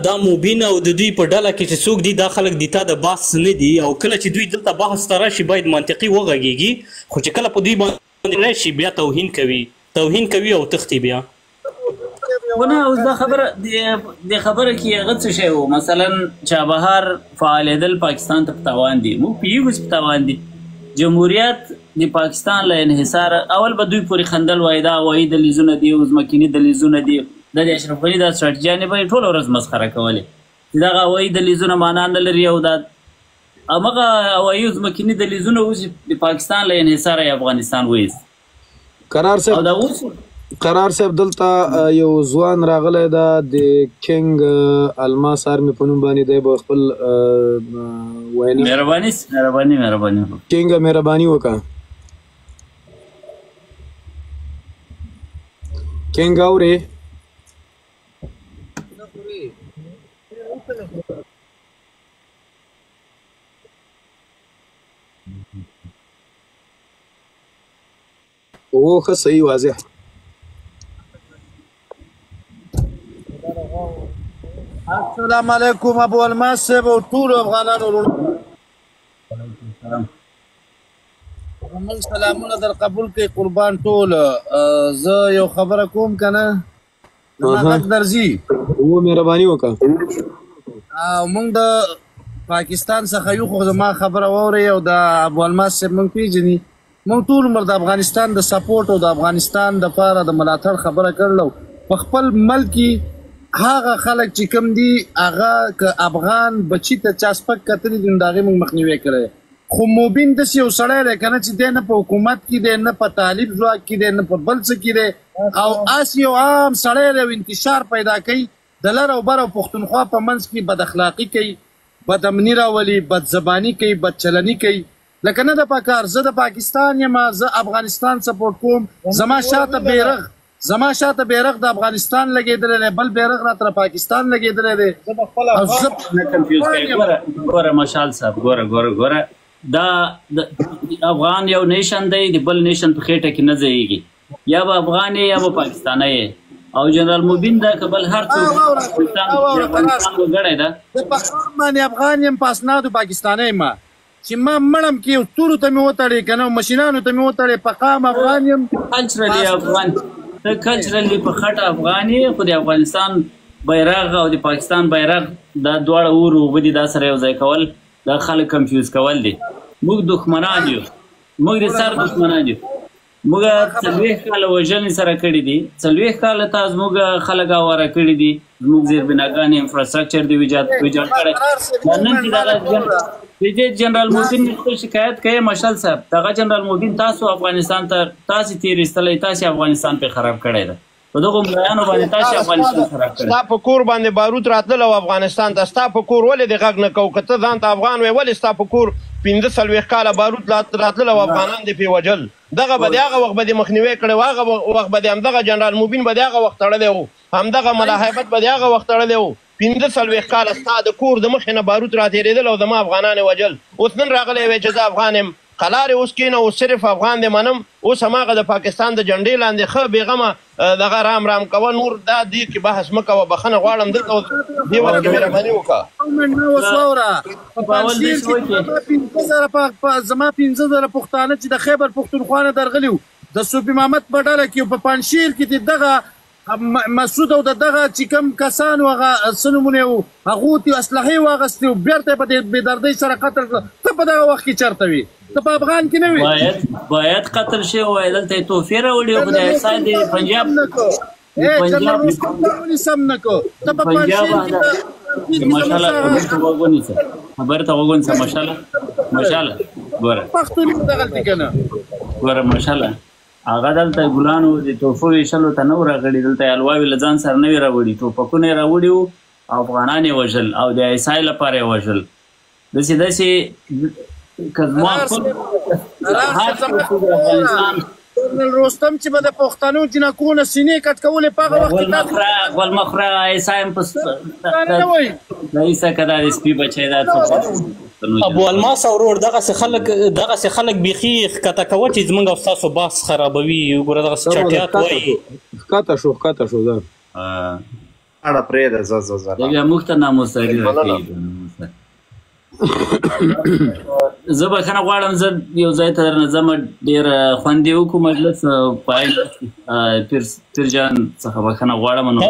دا موبین او د دوی په ډله کې چې څوک دي دا خلک دي تا د بحث نه دي او کله چې دوی دلته بحث ته راشي باید منطقي وغږېږي خو چې کله په دوی باندې راشي بیا توهین کوي او تښتي بیا. ونه اوس دا خبره د خبره کې هغه څه شی و مثلا چابهار فعالېدل پاکستان ته په تاوان دي. موږ پوهېږو چې په تاوان دي. جمهوریت د پاکستان له انحصار اول به دوی پورې خندل وایي دا هوایي دهلیزونه دي او ځمکني دهلیزونه دي. دا د اشرف غني دا سټراتیجیانې به یې ټوله ورځ مسخره کولې چې دغه هوایي دهلیزونه معنا نه لري او دا همغه هوایي او ځمکني دهلیزونه اوس د پاکستان له انحصاره افغانستان وایست. قرار صاحب دلته یو ځوان راغلی دا د کینګ الماس آرمي په نوم باندې دی به خپل وینا مهرباني کینګ مهرباني وکړه. کینګ اورې او ښه صحیح واضح. السلام علیکم ابو الماس صاحب او ټولو افغانانو وروڼو موږ سلامونه در قبول کړئ قربان ټول. زه یو خبره کوم که نه زما غږ درځي مهرباني وکړه. او موږ د پاکستان څخه یو خو زما خبره واورئ او د ابو الماس صاحب موږ پېژني. موږ ټول عمر د افغانستان د سپورټ او د افغانستان دپاره د ملاتړ خبره کړلو. په خپل ملک کې هغه خلک چې کوم دي هغه که افغان بچي ته چا سپک کتلي دي نو د هغې موږ مخنیوی کړی. خو موبین داسې یو سړی دی که نه چې دی نه په حکومت کې دی نه په طالب ځواک کې دی نه په بل څه کې دی او هسې یو عام سړی دی او انتشار پیدا کوي د لر او بر او پښتونخوا په منځ کې بد اخلاقي کوي بد امني راولي بد زباني کوي بد چلني کوي. لکه نه د پکار زه د پاکستان یم زه افغانستان سپورټ کوم زما شاته بیرغ د افغانستان لګېدلی دی بل بیرغ راته د پاکستان لګېدلی دی. ګوره مشال صاحب ګوره دا افغان یو نیشن دی د بل نیشن په خېټه کې نه ځایږي یا به افغان یا به پاکستانی او جنرال موبین دا که بل هر څوک افغانستان وګړی ده د پښتون باندې افغان یم په اسنادو پاکستانی یم چې ما مړم کې تورو ته مې وتړې که نه مشینانو ته مې وتړې په قام افغان یم کلچرلی افغان ته کلچرلی په خټه افغان یې خو د افغانستان بیرغ او د پاکستان بیرغ دا دواړه اور اوبه دي دا سره یو ځای کول دا خلک کنفیوز کول دي. موږ دښمنان یو موږ د سر دښمنان یو موږ 40 کاله وژنې سره کړي دي 40 کاله تا زموږ خلک اواره کړي دي زموږ زیربناګانې انفراسټرکچر دی ویجاړ کړی. نن چې دغه جنرال موبین شکایت کوي مشال صاحب دغه جنرال موبین تاسو افغانستان ته تاسو تیر استلای تاسو افغانستان په خراب کړی ده په دغه مليانو باندې تاسو افغانستان خراب کړی. ستا په کور باندې بارود راتلل او افغانستان ته ستا په کور ولې د غږ نه کوو که ته ځان ته افغان وې ولې ستا په کور 45 کاله بارود راتلل او افغانان دې پې وجل دغه به د هغه وخت به دې مخنیوی کړی و هغه وخت به د همدغه جنرال موبین به د هغه وخت تړلی و همدغه ملاحبت به د هغه وخت تړلی و 45 کاله ستا د کور د مخې نه بارود راتېرېدل او زما افغانان یې وجل. اوس نن راغلی وی چې زه افغان یم قلارې اوس کېنه اوس صرف افغان دی منم اوس هماغه د پاکستان د جنډې لاندې ښه بېغمه دغه رام کوه نور دا دې کې بحث مه کوه بخښنه غواړم دلته دې وخت کې مهرباني وکړه. زما 15,000 پښتانه چې د خیبر پښتونخوا نه درغلي وو د صوفي محمد په ډله کې په پنجشیر کې دغه مسعود او دغه چې کوم کسان هغه څه نومونه وو هغو ته اسلحې واغستې او بېرته په دې بېدردۍ سره قتل کړه. ته په دغه وخت کې چېرته وې ته په افغان کې نه وي باید قتل شي او دلته یې تحفې راوړي خو د ایسای د پنجاب جنرال رستم ته ونیسم نه کو ته په پنجاب ماشاءالله خبر ته وګونځه ماشاءالله ګوره پښتون ته غلطي کنه ګوره ماشاءالله هغه دلته ګلانو د توفو ویشلو ته نه راغلي دلته الواوي له ځان سره نه راوړي ټوپکونه یې راوړي او افغانان یې وژل او د ایسای لپاره یې وژل داسې رستم چې به د پښتنو جنکونه سینې کټ کولې په هغه وخت غول مخره ایسای هم د عیسی که دا د سپي بچی دا ابو الماس ورور دغسې خلک بیخي ښکته کوه چې زموږ او ستاسو بحث خرابوي وګوره دغسې چټیات وایي ښکته شو دا اړه پرېږده زه بیا موږ ته ناموساري راښیي زه بخښنه غواړم زه یو ځای ته درنه ځم ډېر خوند یې وکړو مجلس پای پیرجان څخه بخښنه غواړم نو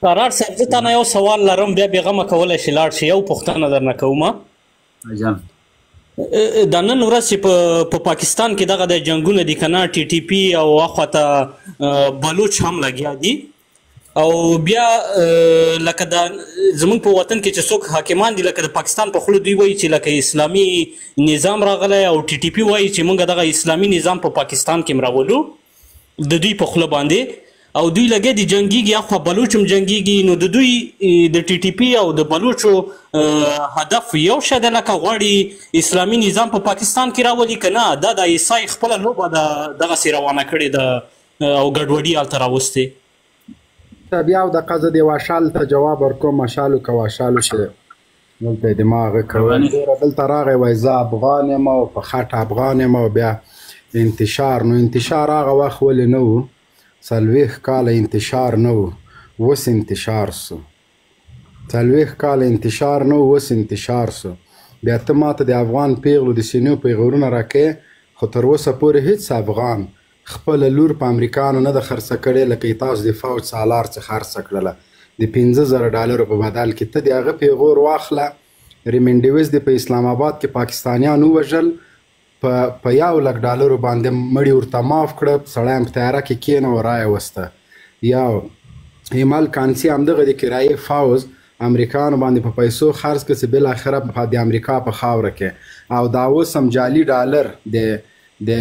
قرار صاحب زه تا نه یو سوال لرم بیا بېغمه کولی شي لاړ شي یو پوښتنه درنه کومه دا نن ورځ چې په پاکستان کې دغه د جنګونه دي که نه ټي ټي پي او اخواته بلوچ هم لګیا دي او بیا لکه دا زموږ په وطن کې چې څوک حاکمان دي لکه د پاکستان په خوله دوی وایي چې لکه اسلامي نظام راغلی او ټي ټي پي وایي چې موږ دغه اسلامي نظام په پاکستان کې هم راولو د دوی په خوله باندې او دوی لګیا دي جنګیږي اخوا بلوچ هم جنګیږي نو د دوی د ټي ټي پي او د بلوچو هدف یو شی دی لکه غواړي اسلامي نظام په پاکستان کې راولي که نه دا د عیسی خپله لوبه دغسې روانه کړې ده او ګډوډي هلته راوستې بیا د قضا دی واشال ته جواب ورکوم مشالو که واشالو چې دلته دماغ کوي دلته راغی وایي زه افغان یم او په خټه افغان یم او بیا انتشار نو انتشار هغه وخت ولې نه و 40 کاله انتشار نه و اوس انتشار سو 40 کاله انتشار نه و اوس انتشار سو بیا ته ماته د افغان پیغلو د سینو پیغورونه راکې خو تر اوسه پورې هیڅ افغان خپل لور په امریکانو نه ده خرڅه کړې لکه تاسو د فوج سالار څخه خرڅه کړله د 15,000 ډالرو په بدل کې ته د هغه پیغور واخله ریمنډیوز د په اسلام آباد کې پاکستانیان ووژل په $1,00,000 باندې مړي ورته معاف کړه سړی هم په تیاره کې کېنه او رایه وسته یا هیمال کانسي همدغه د کرایې فوز امریکانو باندې په پیسو خرڅ کړه چې بالاخره د امریکا په خاوره کې او دا اوس هم جعلي ډالر د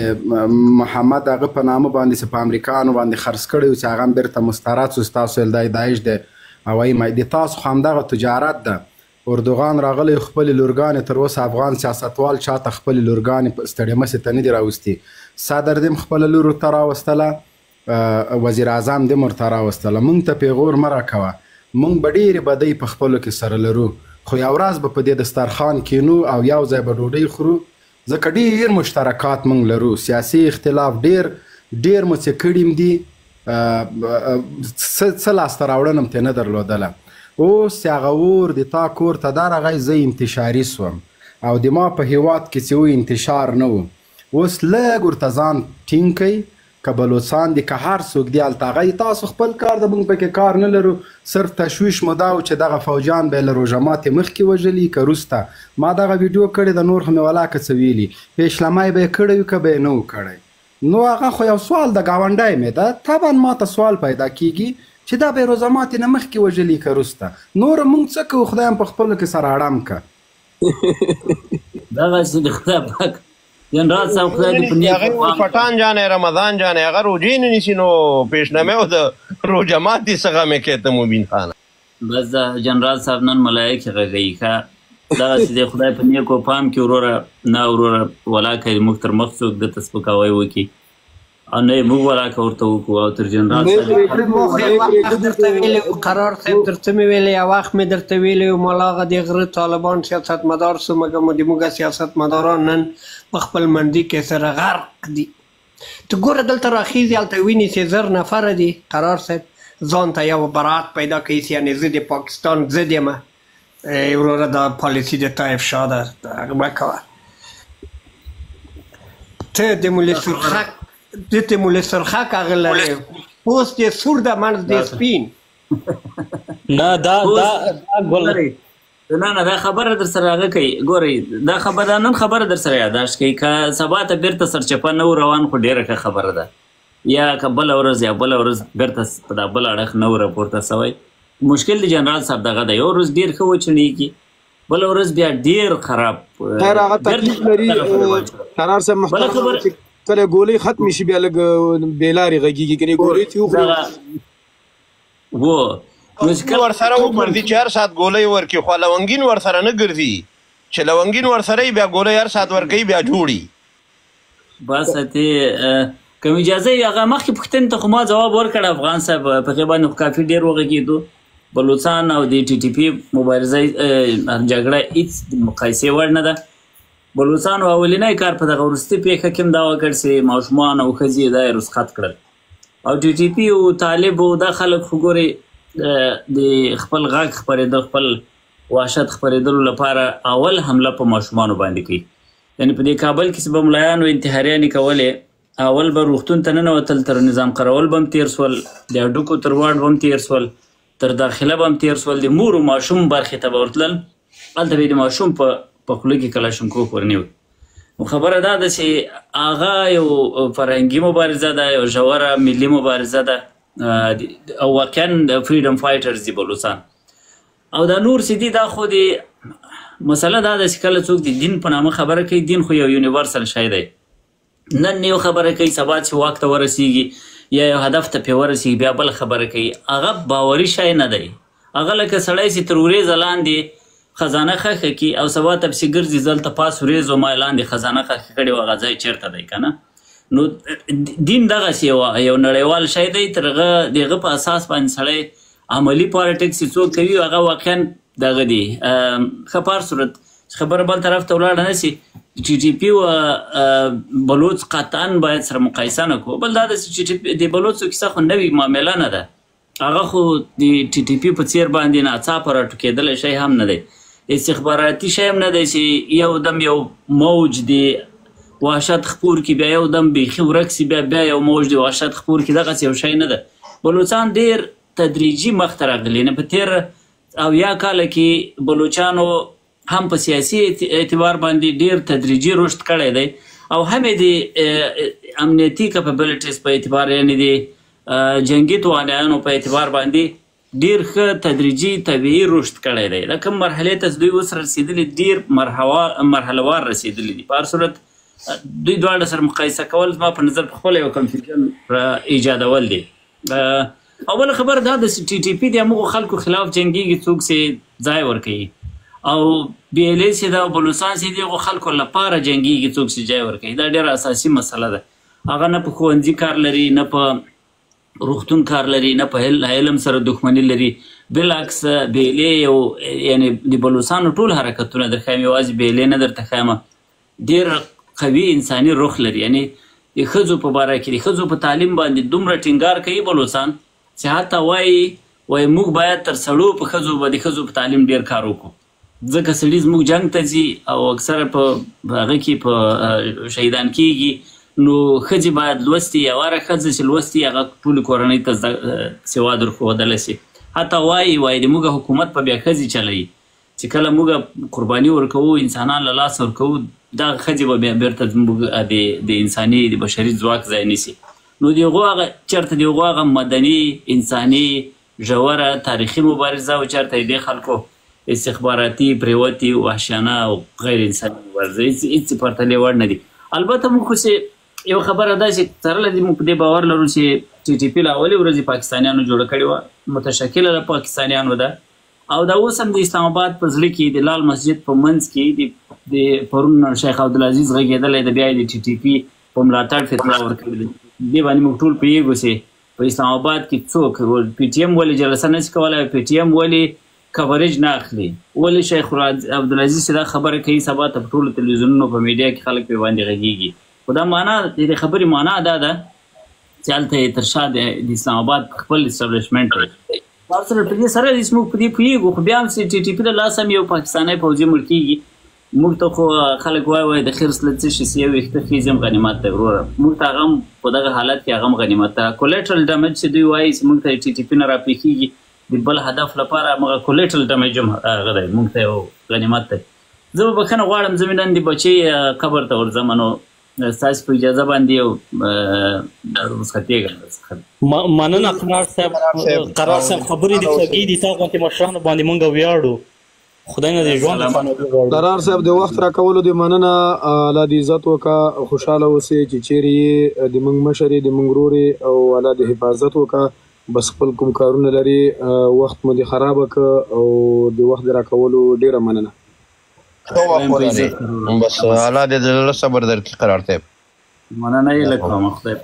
محمد هغه په نامه باندې چې په امریکانو باندې خرڅ کړی و چې هغه هم بیرته مسترد شو ستاسو ویل دا داعش دی او د تاسو خو همدغه تجارت ده اردوغان راغلی خپلې لورګانې تر اوسه افغان سیاستوال چاته خپلې لورګانې ستړې مسې ته نه دي راوستي صدر دې هم خپله لور ورته راوستله وزیر اعظم دې هم ورته راوستله موږ ته پیغور مه راکوه موږ به ډېرې بدۍ په خپلو کې سره لرو خو یو ورځ به په دې دسترخوان کینو او یو ځای به ډوډۍ خورو ځکه ډېر مشترکات موږ لرو سیاسي اختلاف ډېر مو څه کړي هم دي څه لاسته راوړنه هم ترې نه درلودله اوس چې هغه اور د تا کور ته درغی زه انتشاري سوم او د ما په هیواد کې چې و انتشار نه و اوس لږ ورته ځان ټینګ کوئ که بلوڅان دي که هر څوک دی هلته هغه تاسو خپل کار د موږ پکې کار نه لرو صرف تشویش مو دا و چې دغه فوجان به یې له روژه ماتې مخکې وژلي که وروسته ما دغه ویډیو کړې ده نور خو مې ولاکه څه ویلي پیشلمی به یې کړی وي که به یې نه و کړی نو هغه خو یو سوال د ګاونډی مې ده طبعا ما ته سوال پیدا کیږي چې دا به یې روژه ماتې نه مخکې وژلي که وروسته نوره موږ څه کوو خدای هم په خپلو کې سره اړم که دغسې د خدای پاک جنرال صاحب خدای دې په نیکو پټان جان رمضان جان هغه روجې نه نیسي نو پیشنمه او د روژه ماتې څخه مې کېته مبین خانه بس د جنرال صاحب نن ملایکې غږوي ښه دغسې د خدای په نیکو پام کې وروره نه وروره ولاکه موږ تر مخ څوک دته سپکاوی وکړي او نه موږ ولاکه ورته وکړو او تر جنرال قرار صاحب درته مې ویلی یو وخت مې درته ویلی و ملاغه د غره طالبان سیاستمدار سو مګر د موږ سیاستمداران نن په خپل منډي کې سره غرق دي ته ګوره دلته راخیزي هلته وینیسې 1000 نفره دي قرار صاحب ځان ته یو برات پیدا کوي یعنې زه د پاکستان ضد یم وروره دا پالیسي د طایف شاه ده هغه مه کوه ته د مولې سرخک دته مولا سرخک هغه لري پوست یې سور ده منځ دې سپین نه دا ګل نه دا خبره در سره هغه کوي ګورئ دا خبره نن خبره در سره یاداشت کوي که سبا ته بیرته سرچپه نه روان خو ډېره ښه خبره ده یا که بله ورځ یا بله ورځ بیرته په دا بل اړخ نه راپورته سوی مشکل د جنرال صاحب دغه ده یو ورځ ډېر ښه وچڼېږي بله ورځ بیا ډېر خراب خیر هغه تکلیف لري قرار صاحب محترم چې کله ګولۍ ختمې شي بیا لږ بېلارې غږېږي کنې ګولۍ ترې وخوري و ورسره وګرځي چې هر ساعت ګولۍ ورکړي خو لونګین ورسره نه ګرځي چې لونګین ورسره بیا ګولۍ هر ساعت ورکوي بیا جوړي بس ته کوم اجازه یې هغه مخکې پوښتنې ته خو ما ځواب ورکړ افغان صاحب په هغې باندې خو کافي ډېر وغږېدو بلوچستان او د ټي ټي پي مبارزه جګړه هېڅ مقایسې وړ نه ده بلوچستان اولنی کار په دغه وروستي پیښه کې هم دا وکړ چې ماشومان او ښځې دا یې رخصت کړل او ټي ټي پي او طالب او دا خلک خو ګورې د خپل غږ خپرېدل خپل وحشت خپرېدلو لپاره اول حمله په ماشومانو باندې کوي یعنې په دې کابل کې چې به ملایانو انتحاریانې کولې اول به روغتون ته ننوتل تر نظام قرول به هم تېر سول د هډوکو تر واډ به هم تېر سول تر داخله به هم تېر سول د مور و ماشوم برخې ته به ورتلل هلته به یې د ماشوم په خوله کې کلاشنکوف ورنیوي نو خبره دا ده چې هغه یو فرهنګي مبارزه ده یو ژوره ملي مبارزه ده او واقعا د فریډم فایټرز دي بلوچستان او دا نور چې دي دا خو د مسله دا ده چې کله څوک د دین په نامه خبره کوي دین خو یو یونیورسل شی دی نن یو خبره کوي سبا چې واک ته ورسیږي یا یو هدف ته پې ورسیږي بیا بل خبره کوي هغه باوري شی نه دی هغه لکه سړی چې تر وریځه لاندې خزانه خښه کړي او سبا ته پسې ګرځي دلته پاس وریځو ما لاندې خزانه خښه کړې وه هغه ځای چېرته دی که نه نو دین دغسې یو نړیوال شی دی تر هغه د هغه په اساس باندې سړی عملي پالیټکس چې څوک کوي هغه واقعا دغه دی ښه په هر صورت خبره بل طرف ته ولاړه نه سي ټي ټي پي و بلوچ قطعا باید سره مقایسه نه کړو بل دا ده چې د بلوچو کیسه خو نوې معامله نه ده هغه خو د ټي ټي پي په څېر باندې ناڅاپه راټوکېدلی شی هم نه دی استخباراتي شی هم نه دی چې یو دم یو موج د وحشت خپور کی بیا یو دم بیخي ورک سي بیا یو موج د وحشت خپور کی دغسې یو شی نه ده بلوچستان ډېر تدریجي مخته راغلی نه په تېر اویا کاله کې بلوچانو هم په سیاسي اعتبار باندې ډېر تدریجي رشد کړی دی او هم د امنیتي کپبلیټیز په اعتبار یعنې د جنګي توانایانو په اعتبار باندې ډېر ښه تدریجي طبیعي رشد کړی دی دا کوم مرحلې ته دوی اوس رسېدلي ډېر مرحلهوار رسېدلي دي په هر صورت دوی دواړه سره مقایسه کول زما په نظر پخپله یو کنفیوژن را ایجادول دي او بله خبره دا ده چې ټي ټي پي د همغو خلکو خلاف جنګېږي څوک چې ځای ورکوي او بي ایل اې چې دا بلوچستان چې د هغو خلکو لپاره جنګېږي څوک چې ځای ورکوي دا ډېره اساسي مسله ده هغه نه په ښوونځي کار لري نه په روغتون کار لري نه په علم سره دښمني لري بالعکس بي ایل اې یو یعنې د بلوچستانو ټول حرکتونه درښایم یوازې بي ایل اې نه درته ښایم ډېر قوي انساني رخ لري یعنې د ښځو په باره کې د ښځو په تعلیم باندې دومره ټینګار کوي بلوچستان چې حتی وایي موږ باید تر سړو په ښځو به د ښځو په تعلیم ډېر کار وکړو ځکه سړي زموږ جنګ ته ځي او اکثره په هغه کې په شهیدان کېږي نو ښځې باید لوستي یواره ښځه چې لوستي هغه ټولې کورنۍ ته سواد ورښودلی سي حتی وایي د موږ حکومت په بیا ښځې چلوي چې کله موږ قرباني ورکوو انسانان له لاسه ورکوو دغه ښځې به بیا بېرته زموږ د انساني د بشري ځواک ځای نیسي نو د هغو هغه چېرته د هغو هغه مدني انساني ژوره تاریخي مبارزه او چېرته یې دې خلکو استخباراتي پریوتي وحشیانه او غیر انساني مبارزه هېڅ پرتلې وړ نه دي البته موږ خو چې یو خبره ده چې ترله دي موږ په دې باور لرو چې ټي ټي پي له اولې ورځې پاکستانیانو جوړه کړې وه متشکله له پاکستانیانو ده او دا اوس هم د اسلام آباد په زړه کې د لال مسجد په منځ کې د پرون شیخ عبدالعزیز غږېدلی د بیا یې د ټي ټي پي په ملاتړ فتوا ورکړې ده دې باندې موږ ټول پوهېږو چې په اسلام آباد کې څوک پي ټي ایم ولې جلسه نشي کولی پي ټي ایم ولې کوریج نه اخلي ولې شیخ عبدالعزیز چې دا خبره کوي سبا ته په ټولو تلویزیونونو په میډیا کې خلک پرې باندې غږېږي خو دا معنا د خبرې معنا دا ده چې هلته یې تر شا د اسلام آباد خپل اسټابلیشمنټ دی سره په دې سره موږ په دې پوهېږو خو بیا هم چې ټي ټي پي له لاسه هم یو پاکستانی پوځي مړ کېږي موږ ته خو خلک وایي د خرس له څه شي یو ویښته خیز هم غنیمت دی وروره موږ ته هغه هم په دغه حالت کې هغه هم غنیمت ده کولیټرل ډیمیج چې دوی وایي چې موږ ته ټي ټي پي نه راپېښېږي د بل هدف لپاره هغه کولیټرل ډمیج هم هغه دی موږ ته یو غنیمت دی. زه به بخښنه غواړم زه مې نن د بچۍ قبر ته ورځم نو ستاسو په اجازه باندې یو رخصتېږم. مننه قرار صاحب خبرې دې خوږې دي تا غوندې مشرانو باندې موږ ویاړو خدای نه دې ژوند. قرار صاحب د وخت راکولو دې مننه الله دې عزت وکړه خوشحاله اوسې چې چیرې یې د موږ مشر یې د موږ ورور یې او الله دې حفاظت وکړه بس خپل کوم کارونه لري وخت مو دې خرابه کړه او د وخت د راکولو ډېره مننه. بس الله دې د زړه صبر درکړي قرار صاحب. مننه یې لکه خدای.